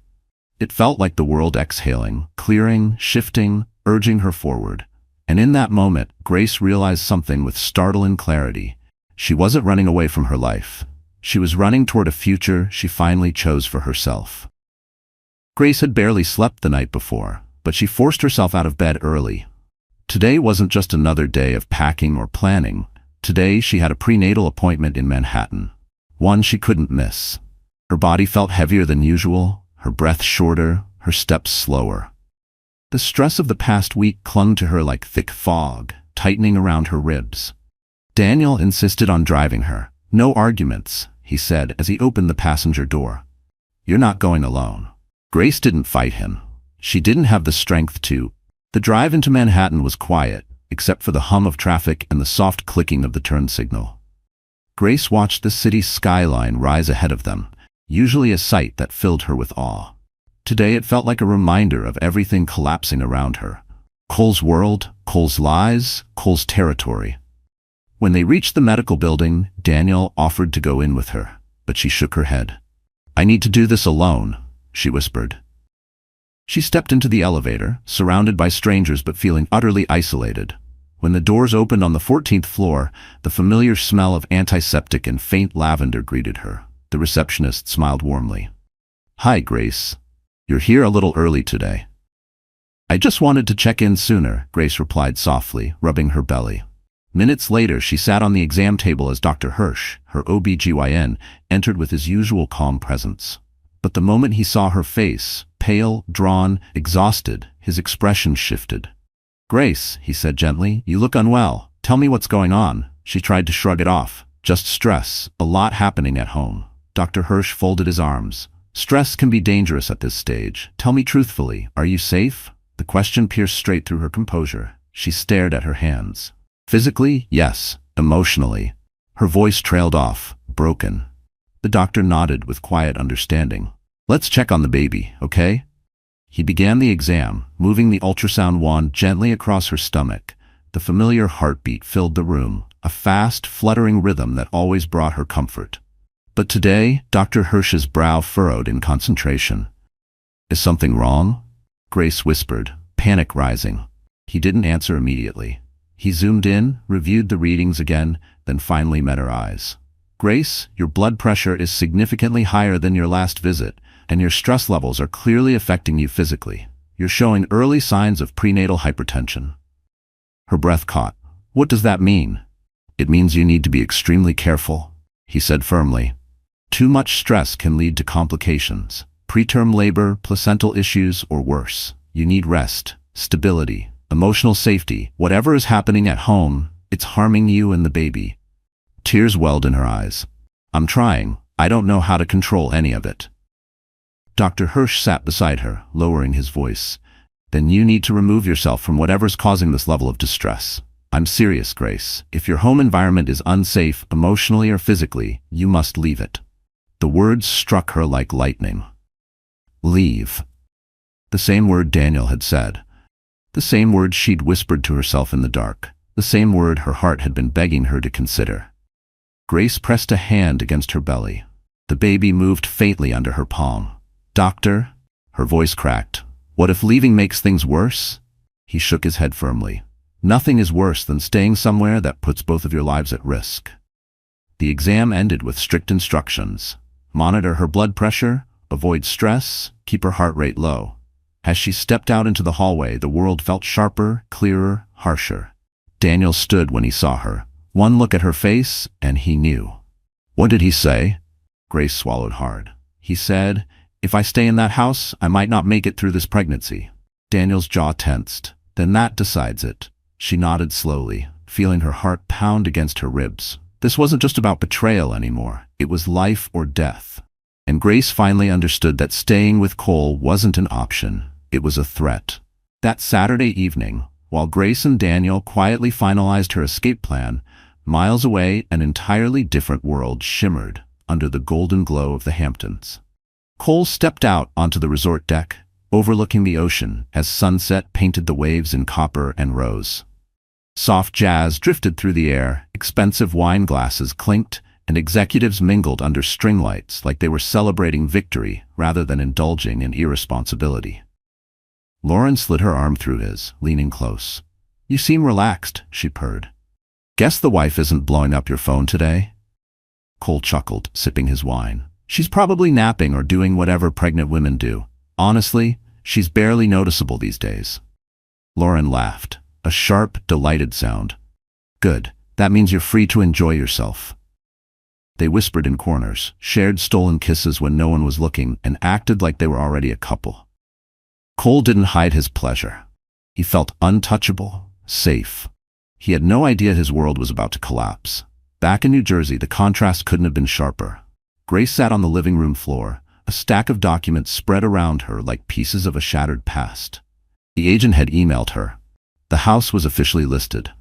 It felt like the world exhaling, clearing, shifting, urging her forward. And in that moment, Grace realized something with startling clarity. She wasn't running away from her life. She was running toward a future she finally chose for herself. Grace had barely slept the night before, but she forced herself out of bed early. Today wasn't just another day of packing or planning. Today she had a prenatal appointment in Manhattan. One she couldn't miss. Her body felt heavier than usual, her breath shorter, her steps slower. The stress of the past week clung to her like thick fog, tightening around her ribs. Daniel insisted on driving her. "No arguments," he said as he opened the passenger door. "You're not going alone." Grace didn't fight him. She didn't have the strength to. The drive into Manhattan was quiet, except for the hum of traffic and the soft clicking of the turn signal. Grace watched the city's skyline rise ahead of them, usually a sight that filled her with awe. Today it felt like a reminder of everything collapsing around her. Cole's world, Cole's lies, Cole's territory. When they reached the medical building, Daniel offered to go in with her, but she shook her head. "I need to do this alone," she whispered. She stepped into the elevator, surrounded by strangers but feeling utterly isolated. When the doors opened on the 14th floor, the familiar smell of antiseptic and faint lavender greeted her. The receptionist smiled warmly. "Hi, Grace. You're here a little early today." "I just wanted to check in sooner," Grace replied softly, rubbing her belly. Minutes later, she sat on the exam table as Dr. Hirsch, her OB-GYN, entered with his usual calm presence. But the moment he saw her face, pale, drawn, exhausted, his expression shifted. "Grace," he said gently, "you look unwell. Tell me what's going on." She tried to shrug it off. "Just stress. A lot happening at home." Dr. Hirsch folded his arms. "Stress can be dangerous at this stage. Tell me truthfully, are you safe?" The question pierced straight through her composure. She stared at her hands. "Physically, yes. Emotionally." Her voice trailed off, broken. The doctor nodded with quiet understanding. "Let's check on the baby, okay?" He began the exam, moving the ultrasound wand gently across her stomach. The familiar heartbeat filled the room, a fast, fluttering rhythm that always brought her comfort. But today, Dr. Hirsch's brow furrowed in concentration. "Is something wrong?" Grace whispered, panic rising. He didn't answer immediately. He zoomed in, reviewed the readings again, then finally met her eyes. "Grace, your blood pressure is significantly higher than your last visit, and your stress levels are clearly affecting you physically. You're showing early signs of prenatal hypertension." Her breath caught. "What does that mean?" "It means you need to be extremely careful," he said firmly. "Too much stress can lead to complications. Preterm labor, placental issues, or worse. You need rest, stability, emotional safety. Whatever is happening at home, it's harming you and the baby." Tears welled in her eyes. "I'm trying. I don't know how to control any of it." Dr. Hirsch sat beside her, lowering his voice. "Then you need to remove yourself from whatever's causing this level of distress. I'm serious, Grace. If your home environment is unsafe, emotionally or physically, you must leave it." The words struck her like lightning. Leave. The same word Daniel had said. The same word she'd whispered to herself in the dark. The same word her heart had been begging her to consider. Grace pressed a hand against her belly. The baby moved faintly under her palm. "Doctor?" Her voice cracked. What if leaving makes things worse? He shook his head firmly. Nothing is worse than staying somewhere that puts both of your lives at risk. The exam ended with strict instructions. Monitor her blood pressure, avoid stress, keep her heart rate low. As she stepped out into the hallway, the world felt sharper, clearer, harsher. Daniel stood when he saw her. One look at her face, and he knew. What did he say? Grace swallowed hard. He said, "If I stay in that house, I might not make it through this pregnancy." Daniel's jaw tensed. Then that decides it. She nodded slowly, feeling her heart pound against her ribs. This wasn't just about betrayal anymore. It was life or death. And Grace finally understood that staying with Cole wasn't an option. It was a threat. That Saturday evening, while Grace and Daniel quietly finalized her escape plan, miles away an entirely different world shimmered under the golden glow of the Hamptons. Cole stepped out onto the resort deck, overlooking the ocean as sunset painted the waves in copper and rose. Soft jazz drifted through the air, expensive wine glasses clinked, and executives mingled under string lights like they were celebrating victory rather than indulging in irresponsibility. Lauren slid her arm through his, leaning close. "You seem relaxed," she purred. "Guess the wife isn't blowing up your phone today?" Cole chuckled, sipping his wine. "She's probably napping or doing whatever pregnant women do. Honestly, she's barely noticeable these days." Lauren laughed, a sharp, delighted sound. "Good, that means you're free to enjoy yourself." They whispered in corners, shared stolen kisses when no one was looking, and acted like they were already a couple. Cole didn't hide his pleasure. He felt untouchable, safe. He had no idea his world was about to collapse. Back in New Jersey, the contrast couldn't have been sharper. Grace sat on the living room floor, a stack of documents spread around her like pieces of a shattered past. The agent had emailed her. The house was officially listed.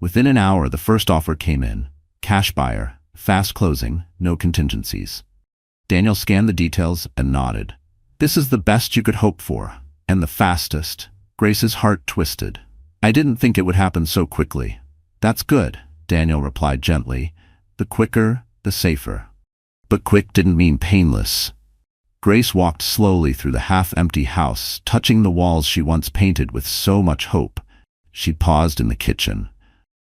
Within an hour, the first offer came in. Cash buyer, fast closing, no contingencies. Daniel scanned the details and nodded. "This is the best you could hope for, and the fastest." Grace's heart twisted. "I didn't think it would happen so quickly." "That's good," Daniel replied gently. "The quicker, the safer." But quick didn't mean painless. Grace walked slowly through the half-empty house, touching the walls she once painted with so much hope. She paused in the kitchen,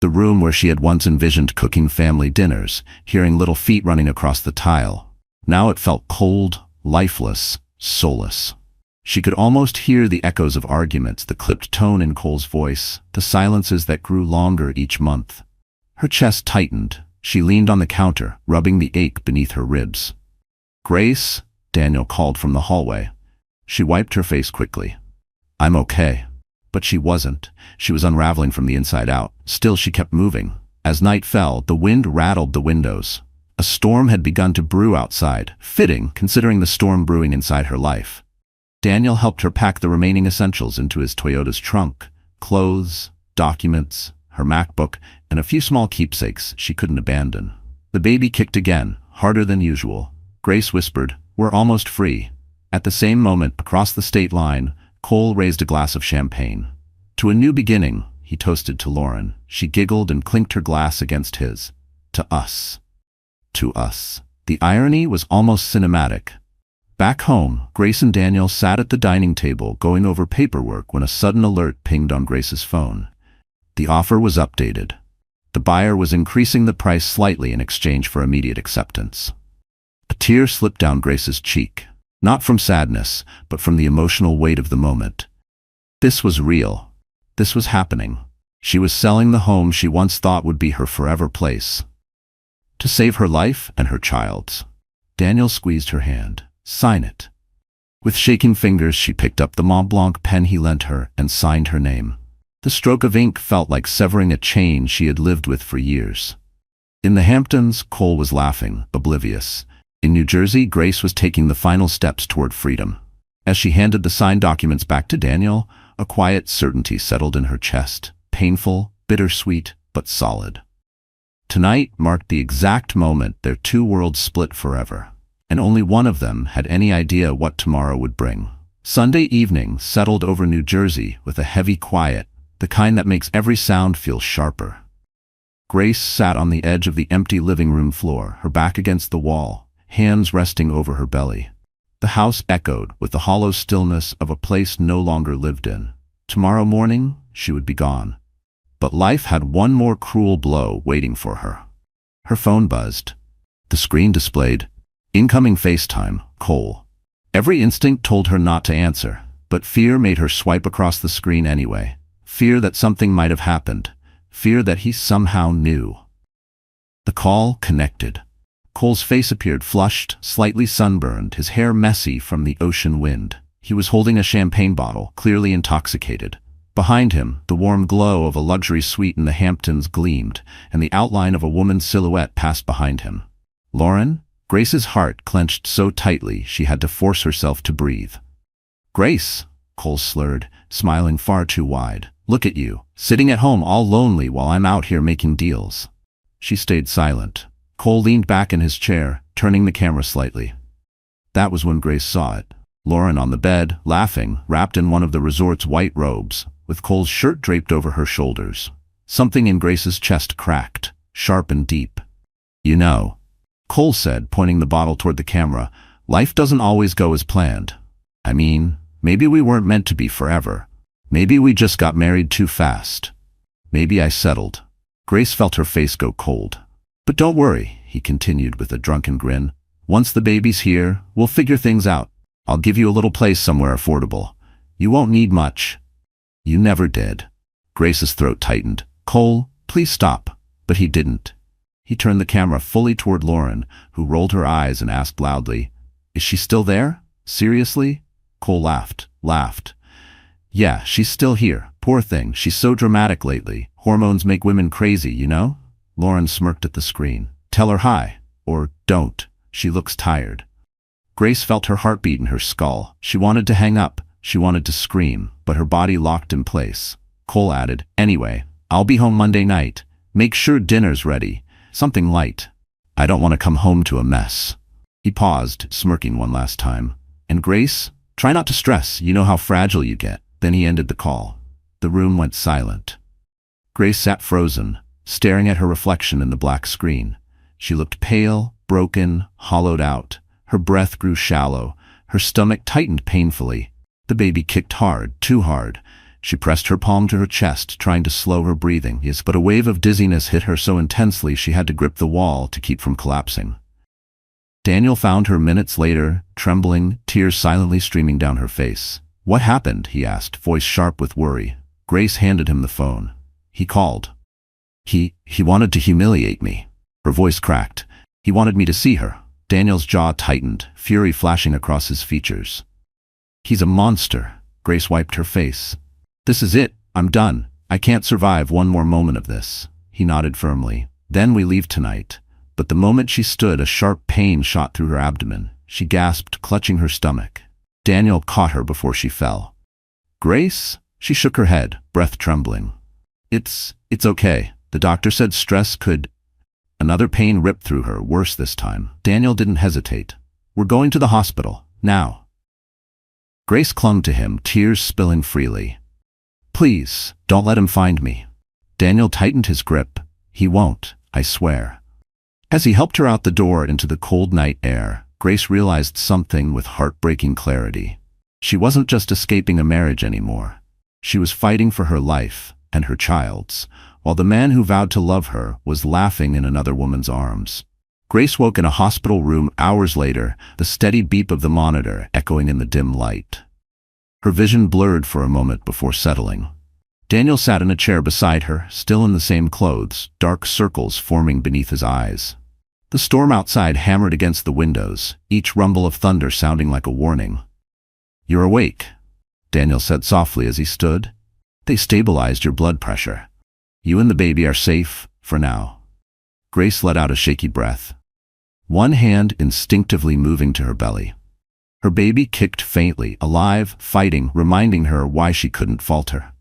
the room where she had once envisioned cooking family dinners, hearing little feet running across the tile. Now it felt cold, lifeless, soulless. She could almost hear the echoes of arguments, the clipped tone in Cole's voice, the silences that grew longer each month. Her chest tightened. She leaned on the counter, rubbing the ache beneath her ribs. "Grace," Daniel called from the hallway. She wiped her face quickly. "I'm okay." But she wasn't. She was unraveling from the inside out. Still, she kept moving. As night fell, the wind rattled the windows. A storm had begun to brew outside, fitting considering the storm brewing inside her life. Daniel helped her pack the remaining essentials into his Toyota's trunk: clothes, documents, her MacBook, and a few small keepsakes she couldn't abandon. The baby kicked again, harder than usual. Grace whispered, "We're almost free." At the same moment, across the state line, Cole raised a glass of champagne. "To a new beginning," he toasted to Lauren. She giggled and clinked her glass against his. "To us." To us. The irony was almost cinematic. Back home, Grace and Daniel sat at the dining table going over paperwork when a sudden alert pinged on Grace's phone. The offer was updated. The buyer was increasing the price slightly in exchange for immediate acceptance. A tear slipped down Grace's cheek. Not from sadness, but from the emotional weight of the moment. This was real. This was happening. She was selling the home she once thought would be her forever place. To save her life and her child's. Daniel squeezed her hand. "Sign it." With shaking fingers, she picked up the Mont Blanc pen he lent her and signed her name. The stroke of ink felt like severing a chain she had lived with for years. In the Hamptons, Cole was laughing, oblivious. In New Jersey, Grace was taking the final steps toward freedom. As she handed the signed documents back to Daniel, a quiet certainty settled in her chest, painful, bittersweet, but solid. Tonight marked the exact moment their two worlds split forever, and only one of them had any idea what tomorrow would bring. Sunday evening settled over New Jersey with a heavy quiet, the kind that makes every sound feel sharper. Grace sat on the edge of the empty living room floor, her back against the wall, hands resting over her belly. The house echoed with the hollow stillness of a place no longer lived in. Tomorrow morning, she would be gone. But life had one more cruel blow waiting for her. Her phone buzzed. The screen displayed, "Incoming FaceTime, Cole." Every instinct told her not to answer, but fear made her swipe across the screen anyway. Fear that something might have happened. Fear that he somehow knew. The call connected. Cole's face appeared flushed, slightly sunburned, his hair messy from the ocean wind. He was holding a champagne bottle, clearly intoxicated. Behind him, the warm glow of a luxury suite in the Hamptons gleamed, and the outline of a woman's silhouette passed behind him. "Lauren?" Grace's heart clenched so tightly she had to force herself to breathe. "Grace," Cole slurred, smiling far too wide. "Look at you, sitting at home all lonely while I'm out here making deals." She stayed silent. Cole leaned back in his chair, turning the camera slightly. That was when Grace saw it. Lauren on the bed, laughing, wrapped in one of the resort's white robes, with Cole's shirt draped over her shoulders. Something in Grace's chest cracked, sharp and deep. "You know," Cole said, pointing the bottle toward the camera, "life doesn't always go as planned. I mean, maybe we weren't meant to be forever. Maybe we just got married too fast. Maybe I settled." Grace felt her face go cold. "But don't worry," he continued with a drunken grin. "Once the baby's here, we'll figure things out. I'll give you a little place somewhere affordable. You won't need much." "You never did." Grace's throat tightened. "Cole, please stop." But he didn't. He turned the camera fully toward Lauren, who rolled her eyes and asked loudly, "Is she still there? Seriously?" Cole laughed. "Yeah, she's still here. Poor thing, she's so dramatic lately. Hormones make women crazy, you know?" Lauren smirked at the screen. "Tell her hi. Or don't. She looks tired." Grace felt her heartbeat in her skull. She wanted to hang up. She wanted to scream, but her body locked in place. Cole added, "Anyway, I'll be home Monday night. Make sure dinner's ready. Something light. I don't want to come home to a mess." He paused, smirking one last time. "And Grace, try not to stress. You know how fragile you get." Then he ended the call. The room went silent. Grace sat frozen, staring at her reflection in the black screen. She looked pale, broken, hollowed out. Her breath grew shallow. Her stomach tightened painfully. The baby kicked hard, too hard. She pressed her palm to her chest, trying to slow her breathing. Yes, but a wave of dizziness hit her so intensely she had to grip the wall to keep from collapsing. Daniel found her minutes later, trembling, tears silently streaming down her face. "What happened?" he asked, voice sharp with worry. Grace handed him the phone. "He called. He wanted to humiliate me." Her voice cracked. "He wanted me to see her." Daniel's jaw tightened, fury flashing across his features. "He's a monster." Grace wiped her face. "This is it. I'm done. I can't survive one more moment of this." He nodded firmly. "Then we leave tonight." But the moment she stood, a sharp pain shot through her abdomen. She gasped, clutching her stomach. Daniel caught her before she fell. "Grace?" She shook her head, breath trembling. It's okay. The doctor said stress could..." Another pain ripped through her, worse this time. Daniel didn't hesitate. "We're going to the hospital, now." Grace clung to him, tears spilling freely. "Please, don't let him find me." Daniel tightened his grip. "He won't, I swear." As he helped her out the door into the cold night air, Grace realized something with heartbreaking clarity. She wasn't just escaping a marriage anymore. She was fighting for her life and her child's, while the man who vowed to love her was laughing in another woman's arms. Grace woke in a hospital room hours later, the steady beep of the monitor echoing in the dim light. Her vision blurred for a moment before settling. Daniel sat in a chair beside her, still in the same clothes, dark circles forming beneath his eyes. The storm outside hammered against the windows, each rumble of thunder sounding like a warning. "You're awake," Daniel said softly as he stood. "They stabilized your blood pressure. You and the baby are safe, for now." Grace let out a shaky breath, one hand instinctively moving to her belly. Her baby kicked faintly, alive, fighting, reminding her why she couldn't falter.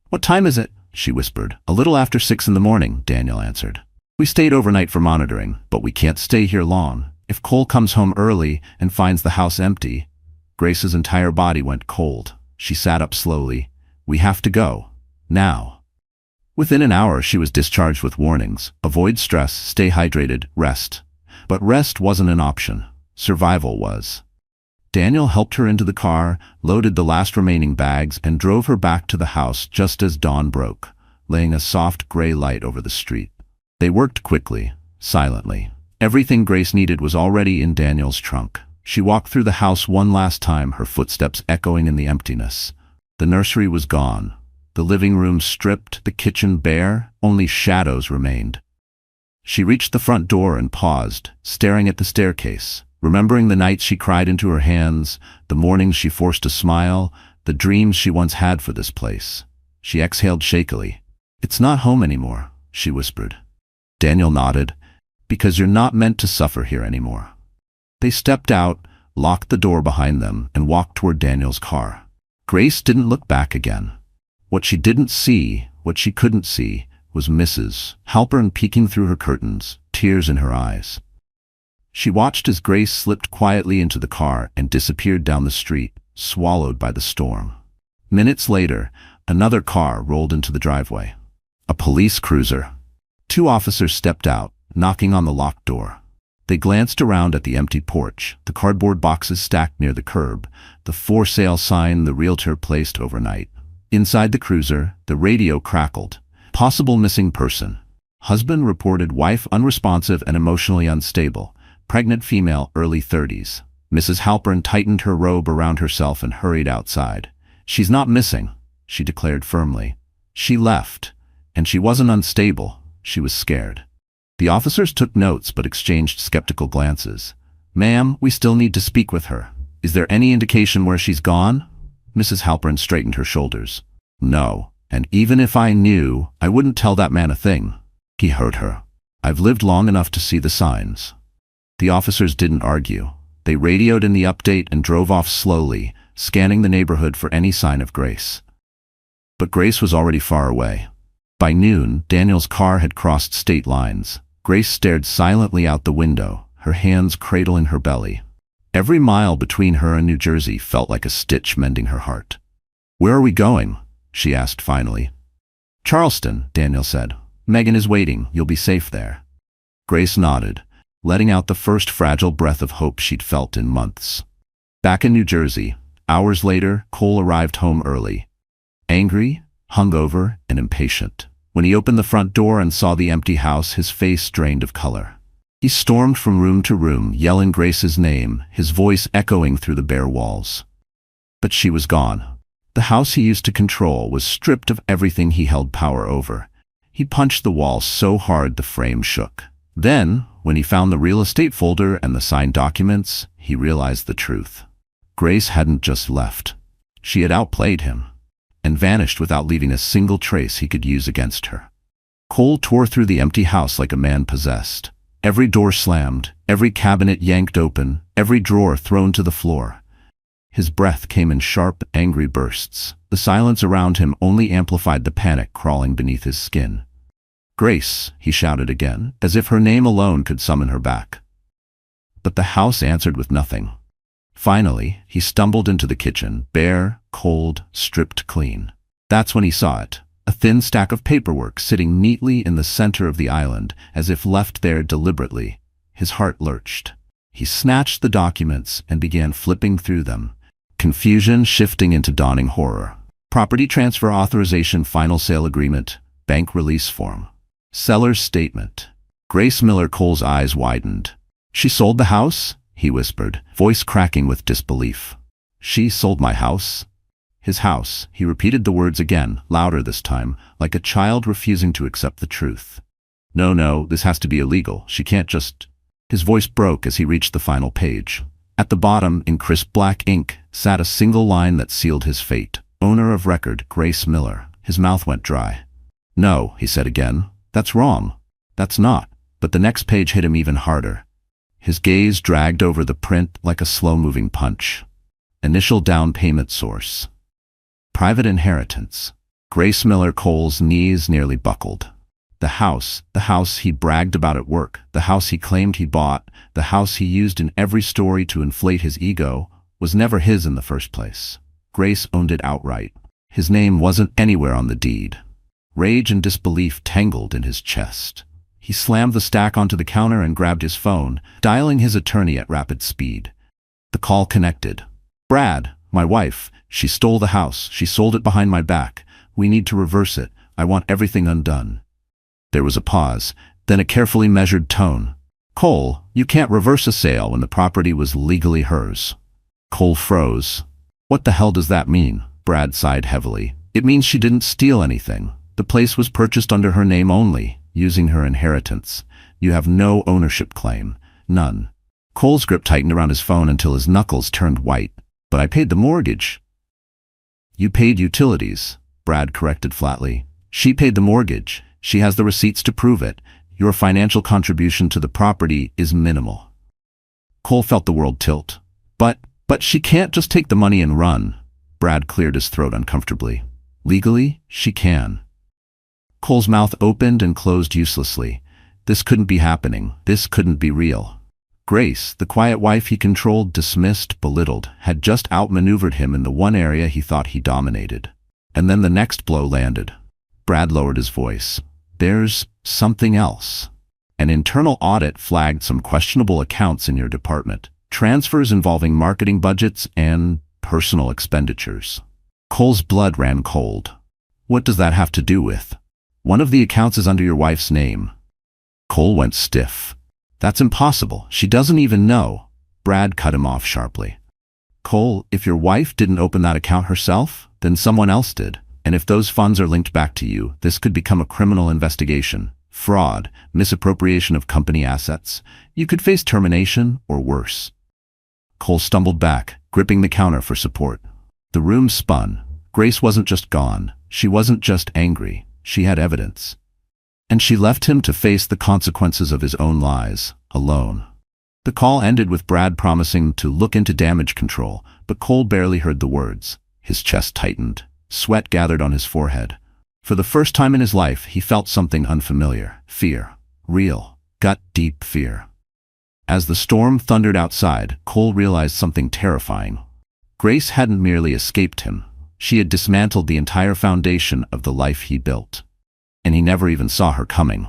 "What time is it?" she whispered. "A little after 6 in the morning," Daniel answered. "We stayed overnight for monitoring, but we can't stay here long. If Cole comes home early and finds the house empty..." Grace's entire body went cold. She sat up slowly. "We have to go. Now." Within an hour, she was discharged with warnings. Avoid stress, stay hydrated, rest. But rest wasn't an option. Survival was. Daniel helped her into the car, loaded the last remaining bags, and drove her back to the house just as dawn broke, laying a soft gray light over the street. They worked quickly, silently. Everything Grace needed was already in Daniel's trunk. She walked through the house one last time, her footsteps echoing in the emptiness. The nursery was gone, the living room stripped, the kitchen bare, only shadows remained. She reached the front door and paused, staring at the staircase, remembering the nights she cried into her hands, the mornings she forced a smile, the dreams she once had for this place. She exhaled shakily. "It's not home anymore," she whispered. Daniel nodded. "Because you're not meant to suffer here anymore." They stepped out, locked the door behind them, and walked toward Daniel's car. Grace didn't look back again. What she didn't see, what she couldn't see, was Mrs. Halpern peeking through her curtains, tears in her eyes. She watched as Grace slipped quietly into the car and disappeared down the street, swallowed by the storm. Minutes later, another car rolled into the driveway. A police cruiser. 2 officers stepped out, knocking on the locked door. They glanced around at the empty porch, the cardboard boxes stacked near the curb, the for sale sign the realtor placed overnight. Inside the cruiser, the radio crackled. Possible missing person. Husband reported, wife unresponsive and emotionally unstable. Pregnant female, early 30s. Mrs. Halpern tightened her robe around herself and hurried outside. "She's not missing," she declared firmly. "She left. And she wasn't unstable. She was scared." The officers took notes but exchanged skeptical glances. "Ma'am, we still need to speak with her. Is there any indication where she's gone?" Mrs. Halpern straightened her shoulders. "No. And even if I knew, I wouldn't tell that man a thing. He hurt her. I've lived long enough to see the signs." The officers didn't argue. They radioed in the update and drove off slowly, scanning the neighborhood for any sign of Grace. But Grace was already far away. By noon, Daniel's car had crossed state lines. Grace stared silently out the window, her hands cradling her belly. Every mile between her and New Jersey felt like a stitch mending her heart. "Where are we going?" she asked finally. "Charleston," Daniel said. "Megan is waiting. You'll be safe there." Grace nodded, letting out the first fragile breath of hope she'd felt in months. Back in New Jersey, hours later, Cole arrived home early. Angry, hungover, and impatient. When he opened the front door and saw the empty house, his face drained of color. He stormed from room to room, yelling Grace's name, his voice echoing through the bare walls. But she was gone. The house he used to control was stripped of everything he held power over. He punched the wall so hard the frame shook. Then, when he found the real estate folder and the signed documents, he realized the truth. Grace hadn't just left. She had outplayed him, and vanished without leaving a single trace he could use against her. Cole tore through the empty house like a man possessed. Every door slammed, every cabinet yanked open, every drawer thrown to the floor. His breath came in sharp, angry bursts. The silence around him only amplified the panic crawling beneath his skin. "Grace," he shouted again, as if her name alone could summon her back. But the house answered with nothing. Finally, he stumbled into the kitchen, bare, cold, stripped clean. That's when he saw it. A thin stack of paperwork sitting neatly in the center of the island, as if left there deliberately. His heart lurched. He snatched the documents and began flipping through them, confusion shifting into dawning horror. Property transfer authorization, final sale agreement, bank release form. Seller's statement. Grace Miller. Cole's eyes widened. "She sold the house?" he whispered, voice cracking with disbelief. "She sold my house?" His house. He repeated the words again, louder this time, like a child refusing to accept the truth. No, this has to be illegal. She can't just..." His voice broke as he reached the final page. At the bottom, in crisp black ink, sat a single line that sealed his fate. Owner of record, Grace Miller. His mouth went dry. "No," he said again. "That's wrong. That's not." But the next page hit him even harder. His gaze dragged over the print like a slow-moving punch. Initial down payment source. Private inheritance. Grace Miller. Cole's knees nearly buckled. The house he bragged about at work, the house he claimed he bought, the house he used in every story to inflate his ego, was never his in the first place. Grace owned it outright. His name wasn't anywhere on the deed. Rage and disbelief tangled in his chest. He slammed the stack onto the counter and grabbed his phone, dialing his attorney at rapid speed. The The call connected. Brad, my wife. She stole the house. She sold it behind my back. We need to reverse it. I want everything undone. There was a pause, then a carefully measured tone. Cole, you can't reverse a sale when the property was legally hers. Cole froze. What the hell does that mean? Brad sighed heavily. It means she didn't steal anything. The place was purchased under her name only, using her inheritance. You have no ownership claim. None. Cole's grip tightened around his phone until his knuckles turned white. But I paid the mortgage. You paid utilities, Brad corrected flatly. She paid the mortgage. She has the receipts to prove it. Your financial contribution to the property is minimal. Cole felt the world tilt. But she can't just take the money and run. Brad cleared his throat uncomfortably. Legally, she can. Cole's mouth opened and closed uselessly. This couldn't be happening. This couldn't be real. Grace, the quiet wife he controlled, dismissed, belittled, had just outmaneuvered him in the one area he thought he dominated. And then the next blow landed. Brad lowered his voice. There's something else. An internal audit flagged some questionable accounts in your department. Transfers involving marketing budgets and personal expenditures. Cole's blood ran cold. What does that have to do with? One of the accounts is under your wife's name. Cole went stiff. That's impossible. She doesn't even know. Brad cut him off sharply. Cole, if your wife didn't open that account herself, then someone else did. And if those funds are linked back to you, this could become a criminal investigation. Fraud, misappropriation of company assets. You could face termination or worse. Cole stumbled back, gripping the counter for support. The room spun. Grace wasn't just gone. She wasn't just angry. She had evidence. And she left him to face the consequences of his own lies, alone. The call ended with Brad promising to look into damage control, but Cole barely heard the words. His chest tightened. Sweat gathered on his forehead. For the first time in his life, he felt something unfamiliar. Fear. Real. Gut-deep fear. As the storm thundered outside, Cole realized something terrifying. Grace hadn't merely escaped him. She had dismantled the entire foundation of the life he built. And he never even saw her coming.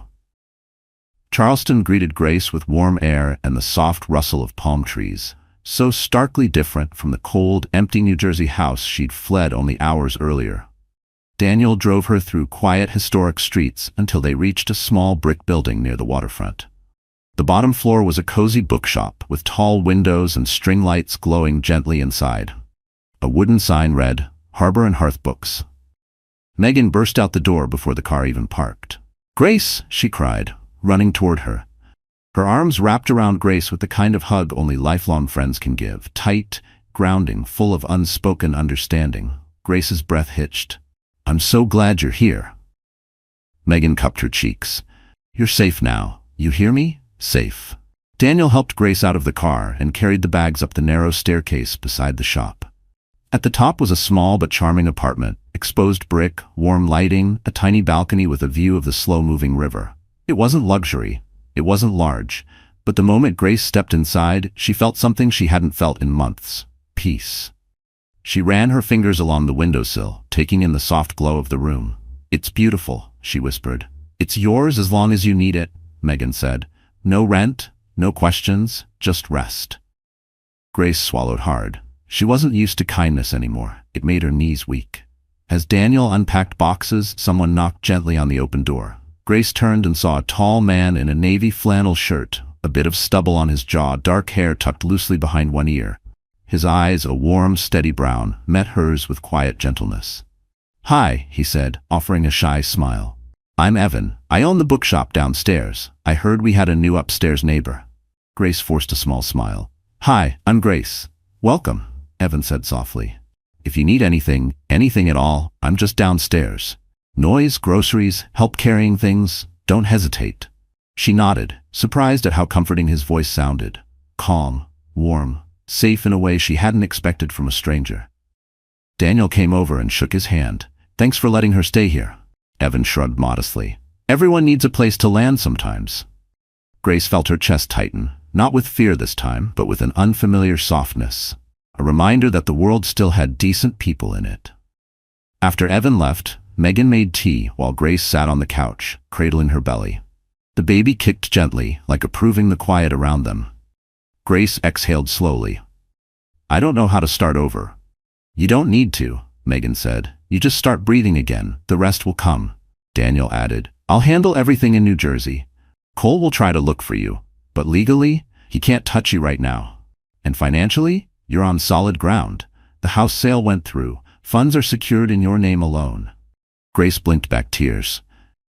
Charleston greeted Grace with warm air and the soft rustle of palm trees, so starkly different from the cold, empty New Jersey house she'd fled only hours earlier. Daniel drove her through quiet, historic streets until they reached a small brick building near the waterfront. The bottom floor was a cozy bookshop with tall windows and string lights glowing gently inside. A wooden sign read, Harbor and Hearth Books. Megan burst out the door before the car even parked. Grace, she cried, running toward her. Her arms wrapped around Grace with the kind of hug only lifelong friends can give, tight, grounding, full of unspoken understanding. Grace's breath hitched. I'm so glad you're here. Megan cupped her cheeks. You're safe now. You hear me? Safe. Daniel helped Grace out of the car and carried the bags up the narrow staircase beside the shop. At the top was a small but charming apartment, exposed brick, warm lighting, a tiny balcony with a view of the slow-moving river. It wasn't luxury. It wasn't large. But the moment Grace stepped inside, she felt something she hadn't felt in months. Peace. She ran her fingers along the windowsill, taking in the soft glow of the room. It's beautiful, she whispered. It's yours as long as you need it, Megan said. No rent, no questions, just rest. Grace swallowed hard. She wasn't used to kindness anymore. It made her knees weak. As Daniel unpacked boxes, someone knocked gently on the open door. Grace turned and saw a tall man in a navy flannel shirt, a bit of stubble on his jaw, dark hair tucked loosely behind one ear. His eyes, a warm, steady brown, met hers with quiet gentleness. Hi, he said, offering a shy smile. I'm Evan. I own the bookshop downstairs. I heard we had a new upstairs neighbor. Grace forced a small smile. Hi, I'm Grace. Welcome, Evan said softly. If you need anything at all, I'm just downstairs. Noise, groceries, help carrying things, don't hesitate. She nodded, surprised at how comforting his voice sounded. Calm, warm, safe in a way she hadn't expected from a stranger. Daniel came over and shook his hand. Thanks for letting her stay here. Evan shrugged modestly. Everyone needs a place to land sometimes. Grace felt her chest tighten, not with fear this time, but with an unfamiliar softness. A reminder that the world still had decent people in it. After Evan left, Megan made tea while Grace sat on the couch, cradling her belly. The baby kicked gently, like approving the quiet around them. Grace exhaled slowly. I don't know how to start over. You don't need to, Megan said. You just start breathing again. The rest will come. Daniel added, I'll handle everything in New Jersey. Cole will try to look for you, but legally, he can't touch you right now. And financially, you're on solid ground. The house sale went through. Funds are secured in your name alone. Grace blinked back tears.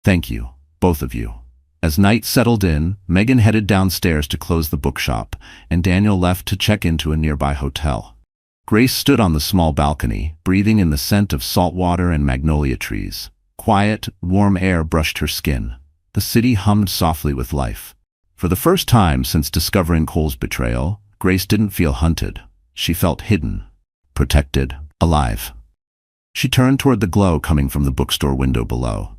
Thank you, both of you. As night settled in, Megan headed downstairs to close the bookshop, and Daniel left to check into a nearby hotel. Grace stood on the small balcony, breathing in the scent of salt water and magnolia trees. Quiet, warm air brushed her skin. The city hummed softly with life. For the first time since discovering Cole's betrayal, Grace didn't feel hunted. She felt hidden, protected, alive. She turned toward the glow coming from the bookstore window below.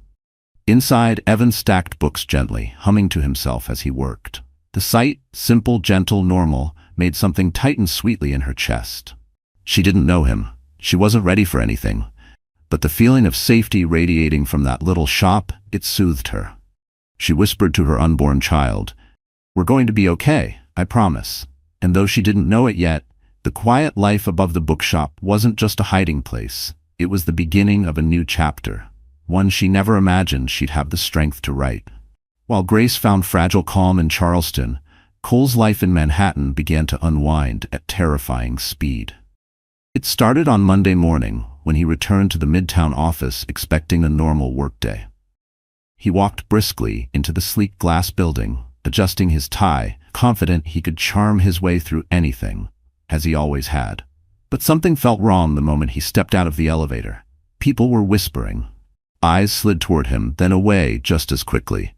Inside, Evan stacked books gently, humming to himself as he worked. The sight, simple, gentle, normal, made something tighten sweetly in her chest. She didn't know him. She wasn't ready for anything. But the feeling of safety radiating from that little shop, it soothed her. She whispered to her unborn child, We're going to be okay, I promise. And though she didn't know it yet, the quiet life above the bookshop wasn't just a hiding place. It was the beginning of a new chapter. One she never imagined she'd have the strength to write. While Grace found fragile calm in Charleston, Cole's life in Manhattan began to unwind at terrifying speed. It started on Monday morning when he returned to the Midtown office expecting a normal workday. He walked briskly into the sleek glass building, adjusting his tie, confident he could charm his way through anything, as he always had. But something felt wrong the moment he stepped out of the elevator. People were whispering. Eyes slid toward him, then away just as quickly.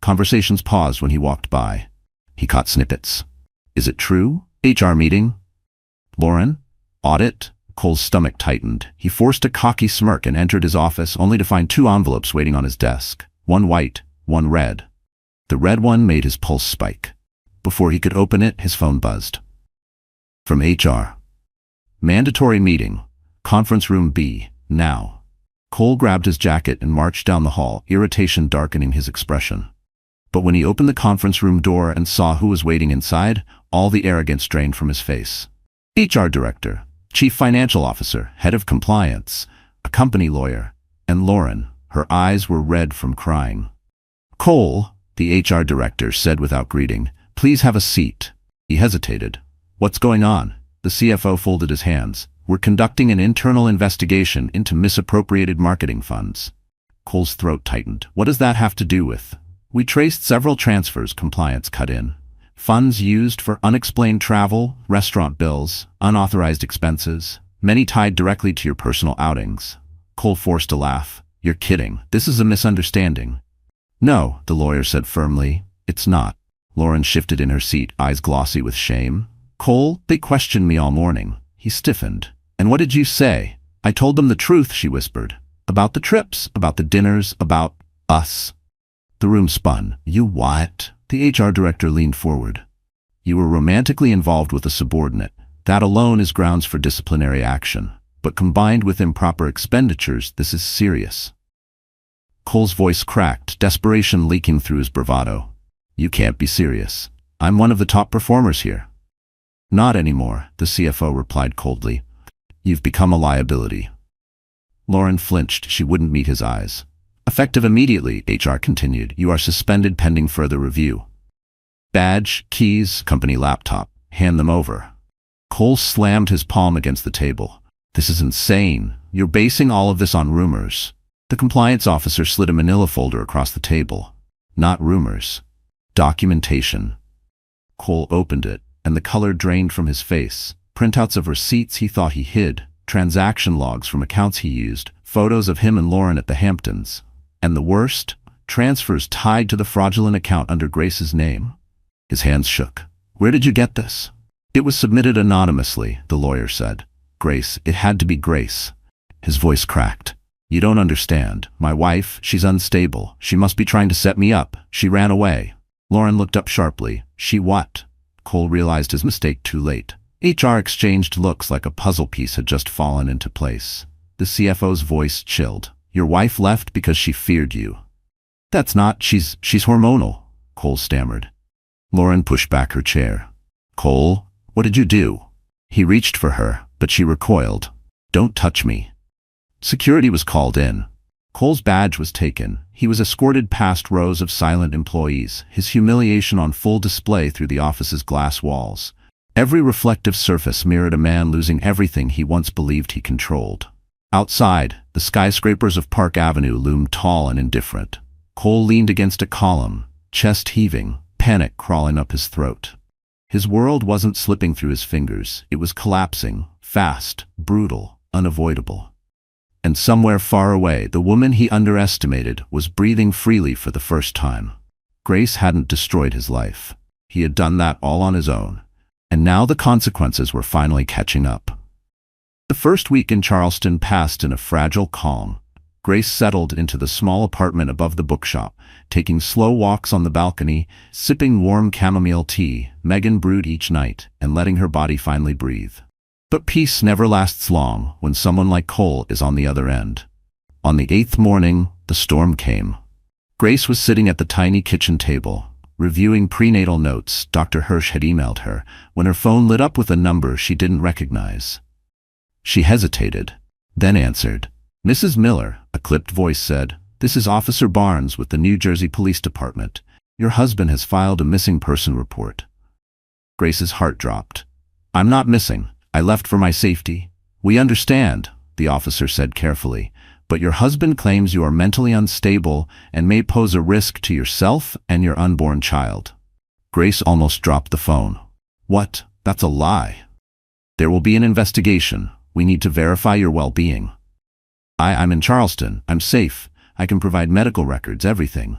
Conversations paused when he walked by. He caught snippets. Is it true? HR meeting? Lauren? Audit? Cole's stomach tightened. He forced a cocky smirk and entered his office, only to find 2 envelopes waiting on his desk. One white, one red. The red one made his pulse spike. Before he could open it, his phone buzzed. From HR. Mandatory meeting. Conference room B. Now. Cole grabbed his jacket and marched down the hall, irritation darkening his expression. But when he opened the conference room door and saw who was waiting inside, all the arrogance drained from his face. HR director, chief financial officer, head of compliance, a company lawyer, and Lauren. Her eyes were red from crying. Cole, the HR director said without greeting, please have a seat. He hesitated. What's going on? The CFO folded his hands. We're conducting an internal investigation into misappropriated marketing funds. Cole's throat tightened. What does that have to do with? We traced several transfers, compliance cut in. Funds used for unexplained travel, restaurant bills, unauthorized expenses, many tied directly to your personal outings. Cole forced a laugh. You're kidding. This is a misunderstanding. No, the lawyer said firmly. It's not. Lauren shifted in her seat, eyes glossy with shame. Cole, they questioned me all morning. He stiffened. And what did you say? I told them the truth, she whispered. About the trips, about the dinners, about us. The room spun. You what? The HR director leaned forward. You were romantically involved with a subordinate. That alone is grounds for disciplinary action. But combined with improper expenditures, this is serious. Cole's voice cracked, desperation leaking through his bravado. You can't be serious. I'm one of the top performers here. Not anymore, the CFO replied coldly. You've become a liability. Lauren flinched. She wouldn't meet his eyes. Effective immediately, HR continued. You are suspended pending further review. Badge, keys, company laptop. Hand them over. Cole slammed his palm against the table. This is insane. You're basing all of this on rumors. The compliance officer slid a manila folder across the table. Not rumors. Documentation. Cole opened it, and the color drained from his face. Printouts of receipts he thought he hid, transaction logs from accounts he used, photos of him and Lauren at the Hamptons. And the worst, transfers tied to the fraudulent account under Grace's name. His hands shook. Where did you get this? It was submitted anonymously, the lawyer said. Grace, it had to be Grace. His voice cracked. You don't understand. My wife, she's unstable. She must be trying to set me up. She ran away. Lauren looked up sharply. She what? Cole realized his mistake too late. HR exchanged looks like a puzzle piece had just fallen into place. The CFO's voice chilled. Your wife left because she feared you. That's not, she's hormonal, Cole stammered. Lauren pushed back her chair. Cole, what did you do? He reached for her, but she recoiled. "Don't touch me." Security was called in. Cole's badge was taken. He was escorted past rows of silent employees, his humiliation on full display through the office's glass walls. Every reflective surface mirrored a man losing everything he once believed he controlled. Outside, the skyscrapers of Park Avenue loomed tall and indifferent. Cole leaned against a column, chest heaving, panic crawling up his throat. His world wasn't slipping through his fingers. It was collapsing, fast, brutal, unavoidable. And somewhere far away, the woman he underestimated was breathing freely for the first time. Grace hadn't destroyed his life. He had done that all on his own. And now the consequences were finally catching up. The first week in Charleston passed in a fragile calm. Grace settled into the small apartment above the bookshop, taking slow walks on the balcony, sipping warm chamomile tea Megan brewed each night, and letting her body finally breathe. But peace never lasts long when someone like Cole is on the other end. On the 8th morning, the storm came. Grace was sitting at the tiny kitchen table, reviewing prenatal notes Dr. Hirsch had emailed her, when her phone lit up with a number she didn't recognize. She hesitated, then answered. "Mrs. Miller," a clipped voice said, "this is Officer Barnes with the New Jersey Police Department. Your husband has filed a missing person report." Grace's heart dropped. "I'm not missing. I left for my safety." "We understand," the officer said carefully, "but your husband claims you are mentally unstable and may pose a risk to yourself and your unborn child." Grace almost dropped the phone. "What? That's a lie." "There will be an investigation. We need to verify your well-being." I'm in Charleston. I'm safe. I can provide medical records, everything."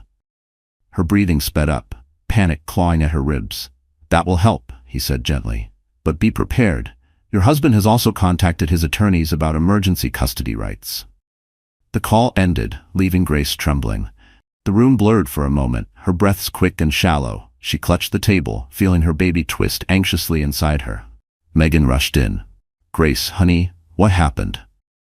Her breathing sped up, panic clawing at her ribs. "That will help," he said gently. "But be prepared. Your husband has also contacted his attorneys about emergency custody rights." The call ended, leaving Grace trembling. The room blurred for a moment, her breaths quick and shallow. She clutched the table, feeling her baby twist anxiously inside her. Megan rushed in. "Grace, honey, what happened?"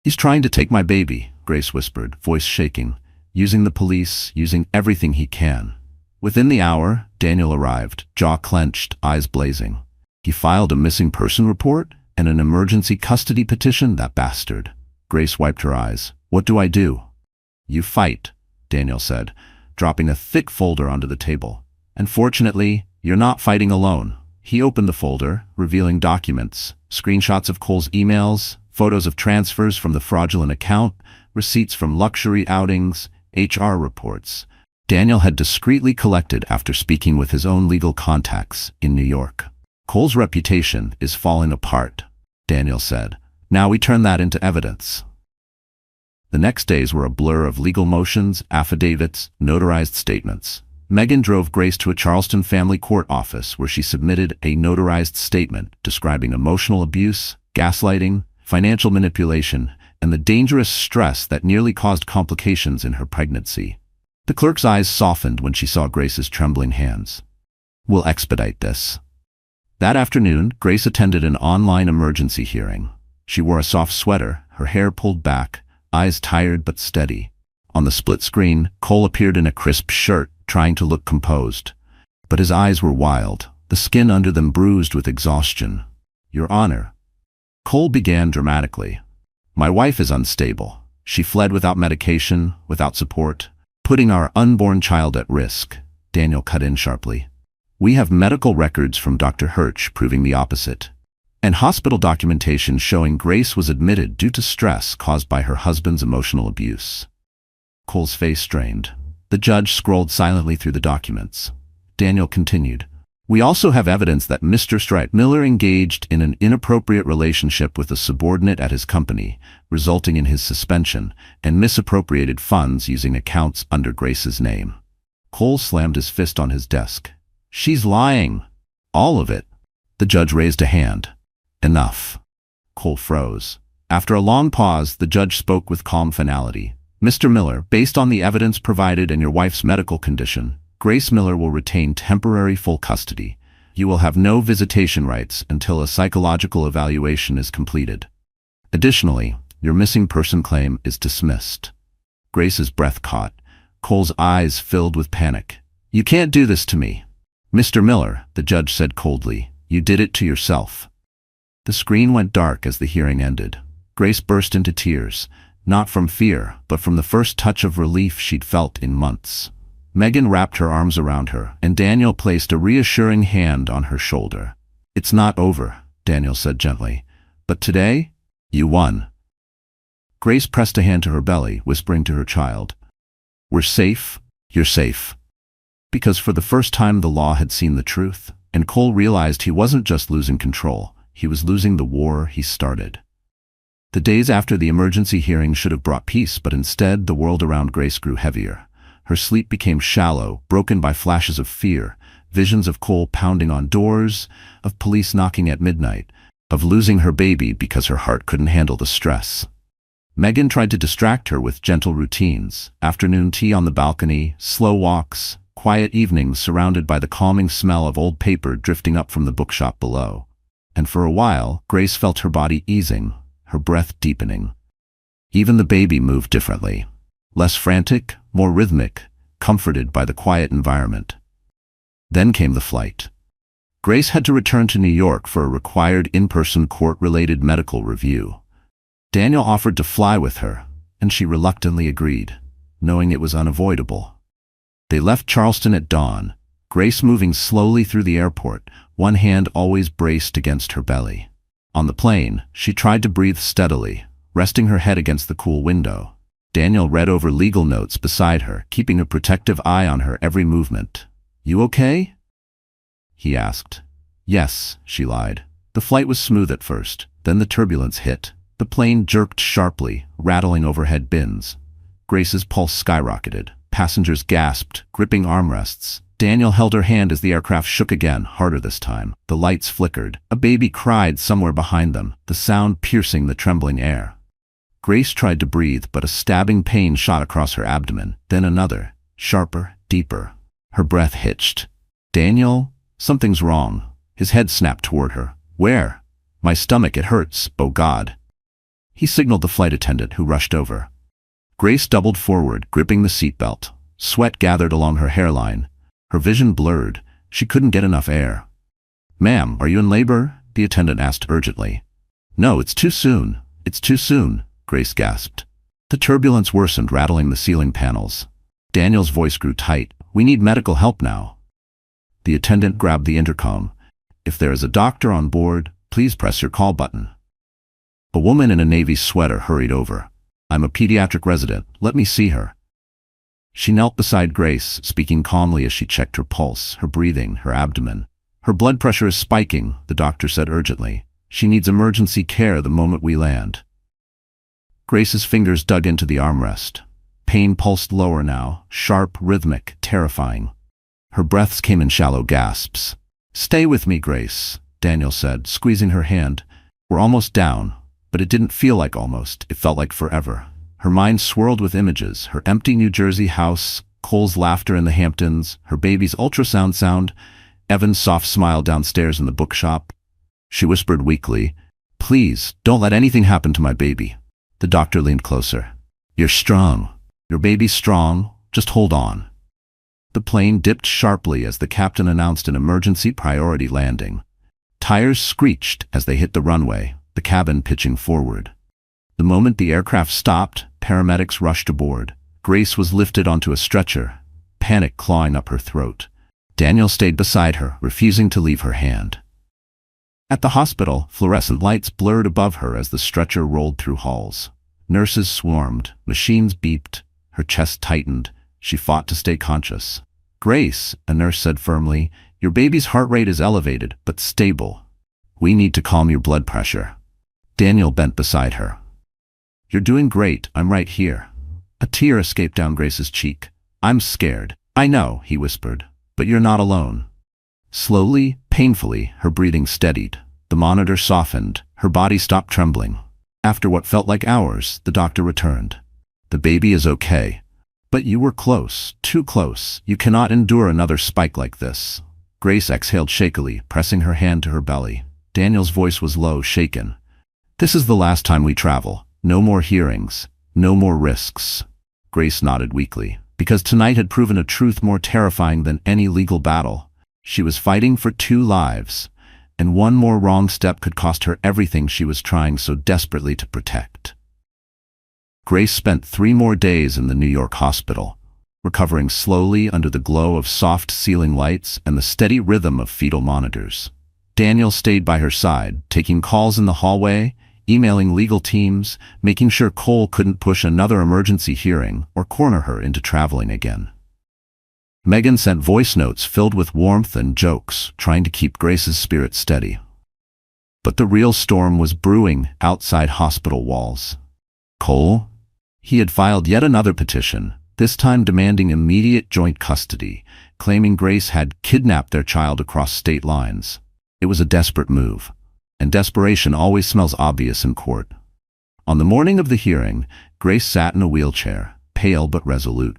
"He's trying to take my baby," Grace whispered, voice shaking. "Using the police, using everything he can." Within the hour, Daniel arrived, jaw clenched, eyes blazing. He filed a missing person report and an emergency custody petition, that bastard. Grace wiped her eyes. "What do I do?" "You fight," Daniel said, dropping a thick folder onto the table. "And fortunately, you're not fighting alone." He opened the folder, revealing documents, screenshots of Cole's emails, photos of transfers from the fraudulent account, receipts from luxury outings, HR reports. Daniel had discreetly collected after speaking with his own legal contacts in New York. "Cole's reputation is falling apart," Daniel said. "Now we turn that into evidence." The next days were a blur of legal motions, affidavits, notarized statements. Megan drove Grace to a Charleston family court office where she submitted a notarized statement describing emotional abuse, gaslighting, financial manipulation, and the dangerous stress that nearly caused complications in her pregnancy. The clerk's eyes softened when she saw Grace's trembling hands. "We'll expedite this." That afternoon, Grace attended an online emergency hearing. She wore a soft sweater, her hair pulled back, eyes tired but steady. On the split screen, Cole appeared in a crisp shirt, trying to look composed. But his eyes were wild, the skin under them bruised with exhaustion. "Your Honor," Cole began dramatically, "my wife is unstable. She fled without medication, without support, putting our unborn child at risk." Daniel cut in sharply. "We have medical records from Dr. Hirsch proving the opposite, and hospital documentation showing Grace was admitted due to stress caused by her husband's emotional abuse." Cole's face strained. The judge scrolled silently through the documents. Daniel continued. "We also have evidence that Mistress Miller engaged in an inappropriate relationship with a subordinate at his company, resulting in his suspension, and misappropriated funds using accounts under Grace's name." Cole slammed his fist on his desk. "She's lying. All of it." The judge raised a hand. "Enough." Cole froze. After a long pause, the judge spoke with calm finality. "Mr. Miller, based on the evidence provided and your wife's medical condition, Grace Miller will retain temporary full custody. You will have no visitation rights until a psychological evaluation is completed. Additionally, your missing person claim is dismissed." Grace's breath caught. Cole's eyes filled with panic. "You can't do this to me." "Mr. Miller," the judge said coldly, "you did it to yourself." The screen went dark as the hearing ended. Grace burst into tears, not from fear, but from the first touch of relief she'd felt in months. Megan wrapped her arms around her, and Daniel placed a reassuring hand on her shoulder. "It's not over," Daniel said gently. "But today, you won." Grace pressed a hand to her belly, whispering to her child, "We're safe, you're safe." Because for the first time the law had seen the truth, and Cole realized he wasn't just losing control, he was losing the war he started. The days after the emergency hearing should have brought peace, but instead the world around Grace grew heavier. Her sleep became shallow, broken by flashes of fear, visions of Cole pounding on doors, of police knocking at midnight, of losing her baby because her heart couldn't handle the stress. Megan tried to distract her with gentle routines: afternoon tea on the balcony, slow walks, quiet evenings surrounded by the calming smell of old paper drifting up from the bookshop below. And for a while, Grace felt her body easing, her breath deepening. Even the baby moved differently. Less frantic, more rhythmic, comforted by the quiet environment. Then came the flight. Grace had to return to New York for a required in-person court-related medical review. Daniel offered to fly with her, and she reluctantly agreed, knowing it was unavoidable. They left Charleston at dawn, Grace moving slowly through the airport, one hand always braced against her belly. On the plane, she tried to breathe steadily, resting her head against the cool window. Daniel read over legal notes beside her, keeping a protective eye on her every movement. "You okay?" he asked. "Yes," she lied. The flight was smooth at first, then the turbulence hit. The plane jerked sharply, rattling overhead bins. Grace's pulse skyrocketed. Passengers gasped, gripping armrests. Daniel held her hand as the aircraft shook again, harder this time. The lights flickered. A baby cried somewhere behind them, the sound piercing the trembling air. Grace tried to breathe, but a stabbing pain shot across her abdomen, then another, sharper, deeper. Her breath hitched. "Daniel, something's wrong." His head snapped toward her. "Where?" "My stomach, it hurts, oh God." He signaled the flight attendant, who rushed over. Grace doubled forward, gripping the seatbelt. Sweat gathered along her hairline. Her vision blurred. She couldn't get enough air. "Ma'am, are you in labor?" the attendant asked urgently. "No, it's too soon. It's too soon," Grace gasped. The turbulence worsened, rattling the ceiling panels. Daniel's voice grew tight. "We need medical help now." The attendant grabbed the intercom. "If there is a doctor on board, please press your call button." A woman in a navy sweater hurried over. "I'm a pediatric resident. Let me see her." She knelt beside Grace, speaking calmly as she checked her pulse, her breathing, her abdomen. "Her blood pressure is spiking," the doctor said urgently. "She needs emergency care the moment we land." Grace's fingers dug into the armrest. Pain pulsed lower now, sharp, rhythmic, terrifying. Her breaths came in shallow gasps. "Stay with me, Grace," Daniel said, squeezing her hand. "We're almost down." But it didn't feel like almost, it felt like forever. Her mind swirled with images: her empty New Jersey house, Cole's laughter in the Hamptons, her baby's ultrasound sound, Evan's soft smile downstairs in the bookshop. She whispered weakly, "Please, don't let anything happen to my baby." The doctor leaned closer. "You're strong. Your baby's strong. Just hold on." The plane dipped sharply as the captain announced an emergency priority landing. Tires screeched as they hit the runway, the cabin pitching forward. The moment the aircraft stopped, paramedics rushed aboard. Grace was lifted onto a stretcher, panic clawing up her throat. Daniel stayed beside her, refusing to leave her hand. At the hospital, fluorescent lights blurred above her as the stretcher rolled through halls. Nurses swarmed, machines beeped, her chest tightened. She fought to stay conscious. "Grace," a nurse said firmly, "your baby's heart rate is elevated, but stable. We need to calm your blood pressure." Daniel bent beside her. "You're doing great, I'm right here." A tear escaped down Grace's cheek. "I'm scared." "I know," he whispered, "but you're not alone." Slowly, painfully, her breathing steadied. The monitor softened, her body stopped trembling. After what felt like hours, the doctor returned. "The baby is okay. But you were close, too close. You cannot endure another spike like this." Grace exhaled shakily, pressing her hand to her belly. Daniel's voice was low, shaken. "This is the last time we travel. No more hearings. No more risks." Grace nodded weakly, because tonight had proven a truth more terrifying than any legal battle. She was fighting for 2 lives. and one more wrong step could cost her everything she was trying so desperately to protect. Grace spent 3 more days in the New York hospital, recovering slowly under the glow of soft ceiling lights and the steady rhythm of fetal monitors. Daniel stayed by her side, taking calls in the hallway, emailing legal teams, making sure Cole couldn't push another emergency hearing or corner her into traveling again. Megan sent voice notes filled with warmth and jokes, trying to keep Grace's spirit steady. But the real storm was brewing outside hospital walls. Cole? He had filed yet another petition, this time demanding immediate joint custody, claiming Grace had kidnapped their child across state lines. It was a desperate move, and desperation always smells obvious in court. On the morning of the hearing, Grace sat in a wheelchair, pale but resolute.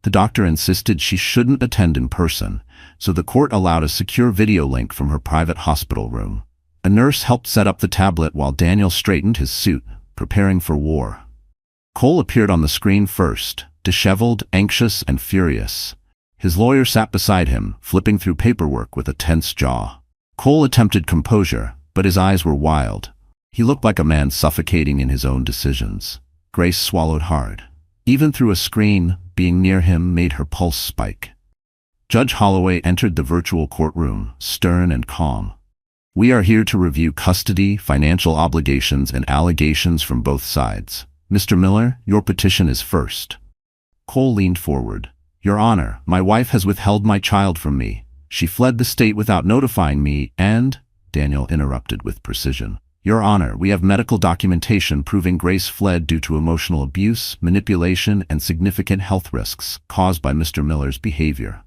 The doctor insisted she shouldn't attend in person, so the court allowed a secure video link from her private hospital room. A nurse helped set up the tablet while Daniel straightened his suit, preparing for war. Cole appeared on the screen first, disheveled, anxious, and furious. His lawyer sat beside him, flipping through paperwork with a tense jaw. Cole attempted composure, but his eyes were wild. He looked like a man suffocating in his own decisions. Grace swallowed hard. Even through a screen, being near him made her pulse spike. Judge Holloway entered the virtual courtroom, stern and calm. "We are here to review custody, financial obligations, and allegations from both sides. Mr. Miller, your petition is first." Cole leaned forward. "Your Honor, my wife has withheld my child from me. She fled the state without notifying me and—" Daniel interrupted with precision. "Your Honor, we have medical documentation proving Grace fled due to emotional abuse, manipulation, and significant health risks caused by Mr. Miller's behavior."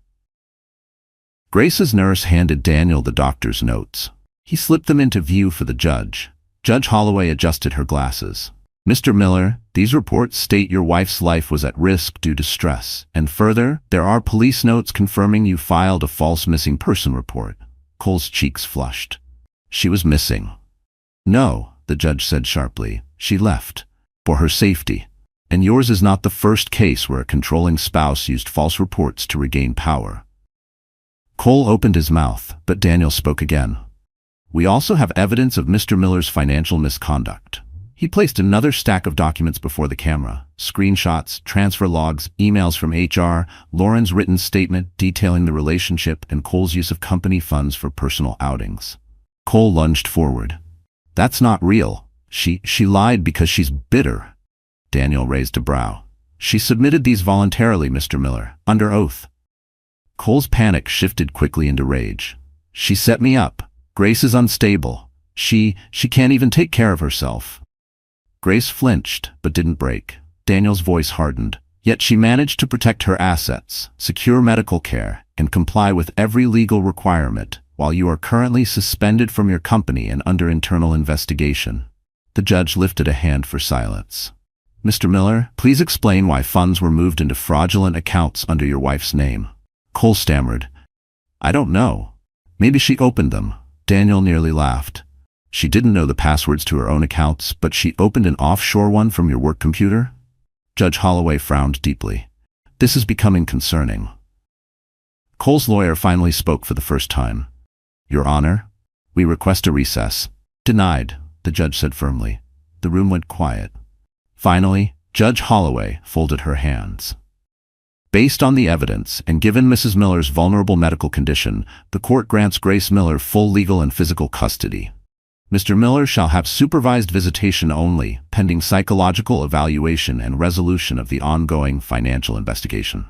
Grace's nurse handed Daniel the doctor's notes. He slipped them into view for the judge. Judge Holloway adjusted her glasses. "Mr. Miller, these reports state your wife's life was at risk due to stress. And further, there are police notes confirming you filed a false missing person report." Cole's cheeks flushed. "She was missing." "No," the judge said sharply. "She left. For her safety. And yours is not the first case where a controlling spouse used false reports to regain power." Cole opened his mouth, but Daniel spoke again. "We also have evidence of Mr. Miller's financial misconduct." He placed another stack of documents before the camera. Screenshots, transfer logs, emails from HR, Lauren's written statement detailing the relationship, and Cole's use of company funds for personal outings. Cole lunged forward. "That's not real. She lied because she's bitter." Daniel raised a brow. "She submitted these voluntarily, Mr. Miller, under oath." Cole's panic shifted quickly into rage. "She set me up. Grace is unstable. She can't even take care of herself." Grace flinched, but didn't break. Daniel's voice hardened. "Yet she managed to protect her assets, secure medical care, and comply with every legal requirement, while you are currently suspended from your company and under internal investigation." The judge lifted a hand for silence. "Mr. Miller, please explain why funds were moved into fraudulent accounts under your wife's name." Cole stammered. "I don't know. Maybe she opened them." Daniel nearly laughed. "She didn't know the passwords to her own accounts, but she opened an offshore one from your work computer?" Judge Holloway frowned deeply. "This is becoming concerning." Cole's lawyer finally spoke for the first time. "Your Honor, we request a recess." "Denied," the judge said firmly. The room went quiet. Finally, Judge Holloway folded her hands. "Based on the evidence, and given Mrs. Miller's vulnerable medical condition, the court grants Grace Miller full legal and physical custody. Mr. Miller shall have supervised visitation only, pending psychological evaluation and resolution of the ongoing financial investigation."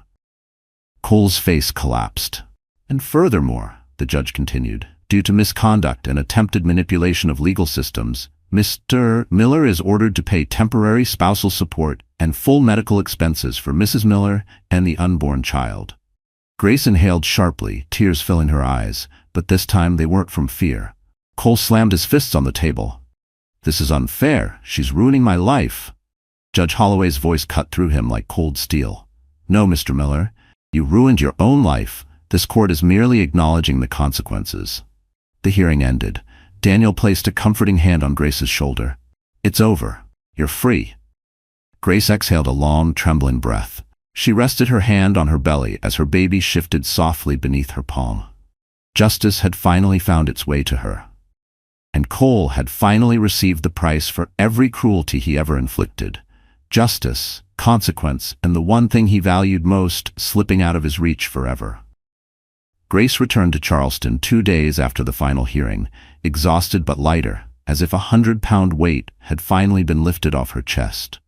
Cole's face collapsed. "And furthermore," the judge continued, "due to misconduct and attempted manipulation of legal systems, Mr. Miller is ordered to pay temporary spousal support and full medical expenses for Mrs. Miller and the unborn child." Grace inhaled sharply, tears filling her eyes, but this time they weren't from fear. Cole slammed his fists on the table. "This is unfair. She's ruining my life." Judge Holloway's voice cut through him like cold steel. "No, Mr. Miller. You ruined your own life. This court is merely acknowledging the consequences." The hearing ended. Daniel placed a comforting hand on Grace's shoulder. "It's over. You're free." Grace exhaled a long, trembling breath. She rested her hand on her belly as her baby shifted softly beneath her palm. Justice had finally found its way to her. And Cole had finally received the price for every cruelty he ever inflicted. Justice, consequence, and the one thing he valued most slipping out of his reach forever. Grace returned to Charleston 2 days after the final hearing, exhausted but lighter, as if a 100-pound weight had finally been lifted off her chest.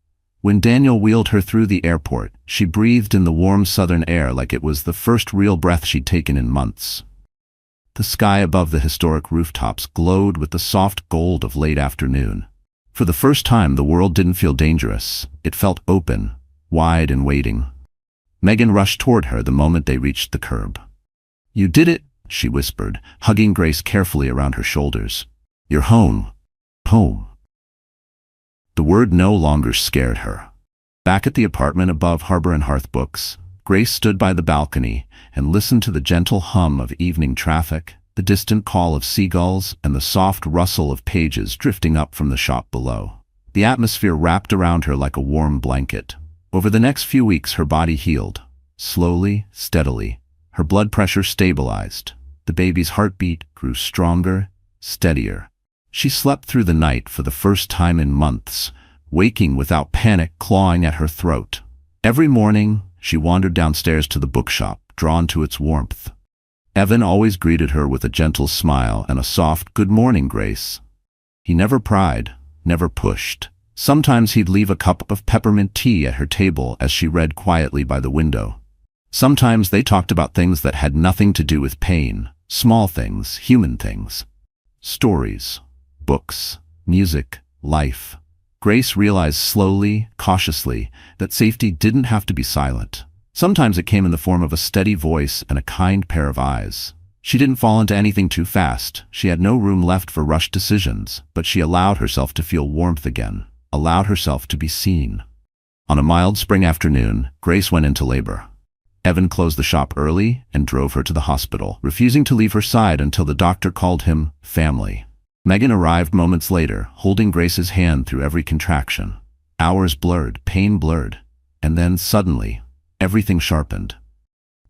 When Daniel wheeled her through the airport, she breathed in the warm southern air like it was the first real breath she'd taken in months. The sky above the historic rooftops glowed with the soft gold of late afternoon. For the first time, the world didn't feel dangerous. It felt open, wide and waiting. Megan rushed toward her the moment they reached the curb. "You did it," she whispered, hugging Grace carefully around her shoulders. "You're home. Home." The word no longer scared her. Back at the apartment above Harbor and Hearth Books, Grace stood by the balcony and listened to the gentle hum of evening traffic, the distant call of seagulls, and the soft rustle of pages drifting up from the shop below. The atmosphere wrapped around her like a warm blanket. Over the next few weeks, her body healed. Slowly, steadily. Her blood pressure stabilized. The baby's heartbeat grew stronger, steadier. She slept through the night for the first time in months, waking without panic clawing at her throat. Every morning, she wandered downstairs to the bookshop, drawn to its warmth. Evan always greeted her with a gentle smile and a soft, "Good morning, Grace." He never pried, never pushed. Sometimes he'd leave a cup of peppermint tea at her table as she read quietly by the window. Sometimes they talked about things that had nothing to do with pain, small things, human things. Stories, books, music, life. Grace realized slowly, cautiously, that safety didn't have to be silent. Sometimes it came in the form of a steady voice and a kind pair of eyes. She didn't fall into anything too fast. She had no room left for rushed decisions, but she allowed herself to feel warmth again, allowed herself to be seen. On a mild spring afternoon, Grace went into labor. Evan closed the shop early and drove her to the hospital, refusing to leave her side until the doctor called him family. Megan arrived moments later, holding Grace's hand through every contraction. Hours blurred, pain blurred, and then suddenly, everything sharpened.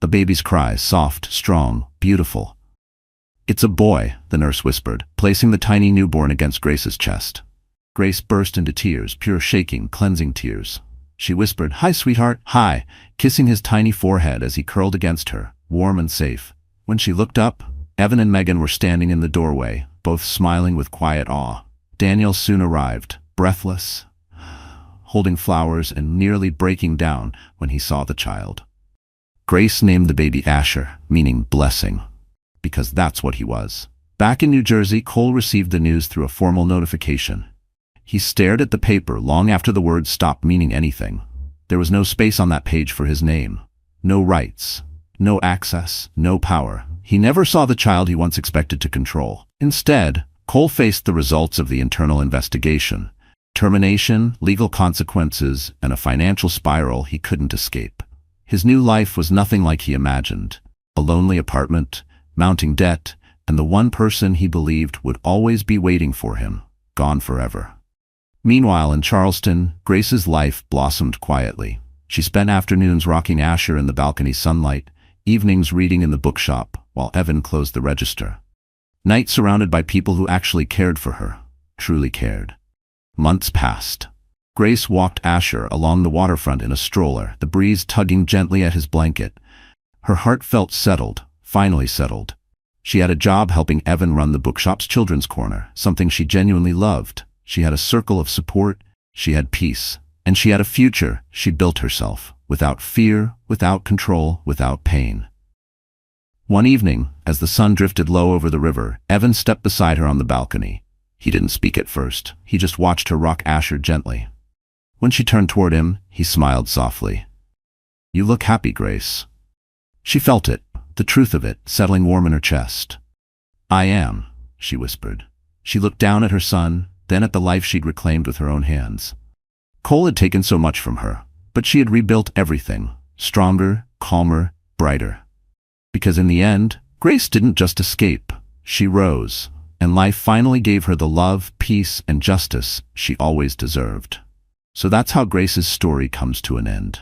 The baby's cry, soft, strong, beautiful. "It's a boy," the nurse whispered, placing the tiny newborn against Grace's chest. Grace burst into tears, pure shaking, cleansing tears. She whispered, "Hi, sweetheart, hi," kissing his tiny forehead as he curled against her, warm and safe. When she looked up, Evan and Megan were standing in the doorway, both smiling with quiet awe. Daniel soon arrived, breathless, holding flowers and nearly breaking down when he saw the child. Grace named the baby Asher, meaning blessing, because that's what he was. Back in New Jersey, Cole received the news through a formal notification. He stared at the paper long after the words stopped meaning anything. There was no space on that page for his name. No rights. No access. No power. He never saw the child he once expected to control. Instead, Cole faced the results of the internal investigation. Termination, legal consequences, and a financial spiral he couldn't escape. His new life was nothing like he imagined. A lonely apartment, mounting debt, and the one person he believed would always be waiting for him, gone forever. Meanwhile, in Charleston, Grace's life blossomed quietly. She spent afternoons rocking Asher in the balcony sunlight, evenings reading in the bookshop, while Evan closed the register. Nights surrounded by people who actually cared for her, truly cared. Months passed. Grace walked Asher along the waterfront in a stroller, the breeze tugging gently at his blanket. Her heart felt settled, finally settled. She had a job helping Evan run the bookshop's children's corner, something she genuinely loved. She had a circle of support, she had peace, and she had a future she built herself, without fear, without control, without pain. One evening, as the sun drifted low over the river, Evan stepped beside her on the balcony. He didn't speak at first, he just watched her rock Asher gently. When she turned toward him, he smiled softly. "You look happy, Grace." She felt it, the truth of it, settling warm in her chest. "I am," she whispered. She looked down at her son, then at the life she'd reclaimed with her own hands. Cole had taken so much from her, but she had rebuilt everything, stronger, calmer, brighter. Because in the end, Grace didn't just escape, she rose, and life finally gave her the love, peace, and justice she always deserved. So that's how Grace's story comes to an end.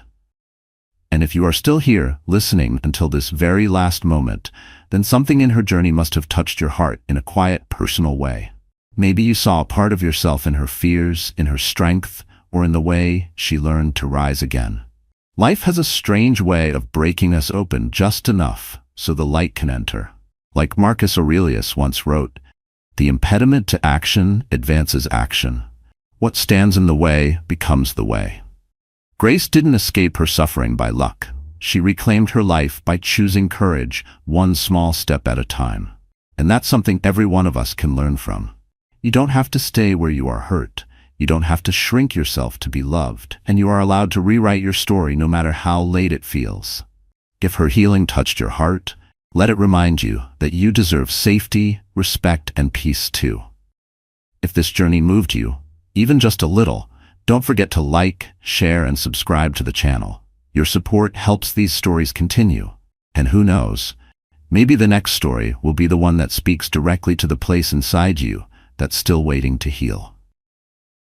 And if you are still here, listening until this very last moment, then something in her journey must have touched your heart in a quiet, personal way. Maybe you saw a part of yourself in her fears, in her strength, or in the way she learned to rise again. Life has a strange way of breaking us open just enough so the light can enter. Like Marcus Aurelius once wrote, "The impediment to action advances action. What stands in the way becomes the way." Grace didn't escape her suffering by luck. She reclaimed her life by choosing courage, one small step at a time. And that's something every one of us can learn from. You don't have to stay where you are hurt. You don't have to shrink yourself to be loved. And you are allowed to rewrite your story no matter how late it feels. If her healing touched your heart, let it remind you that you deserve safety, respect, and peace too. If this journey moved you, even just a little, don't forget to like, share, and subscribe to the channel. Your support helps these stories continue. And who knows, maybe the next story will be the one that speaks directly to the place inside you that's still waiting to heal.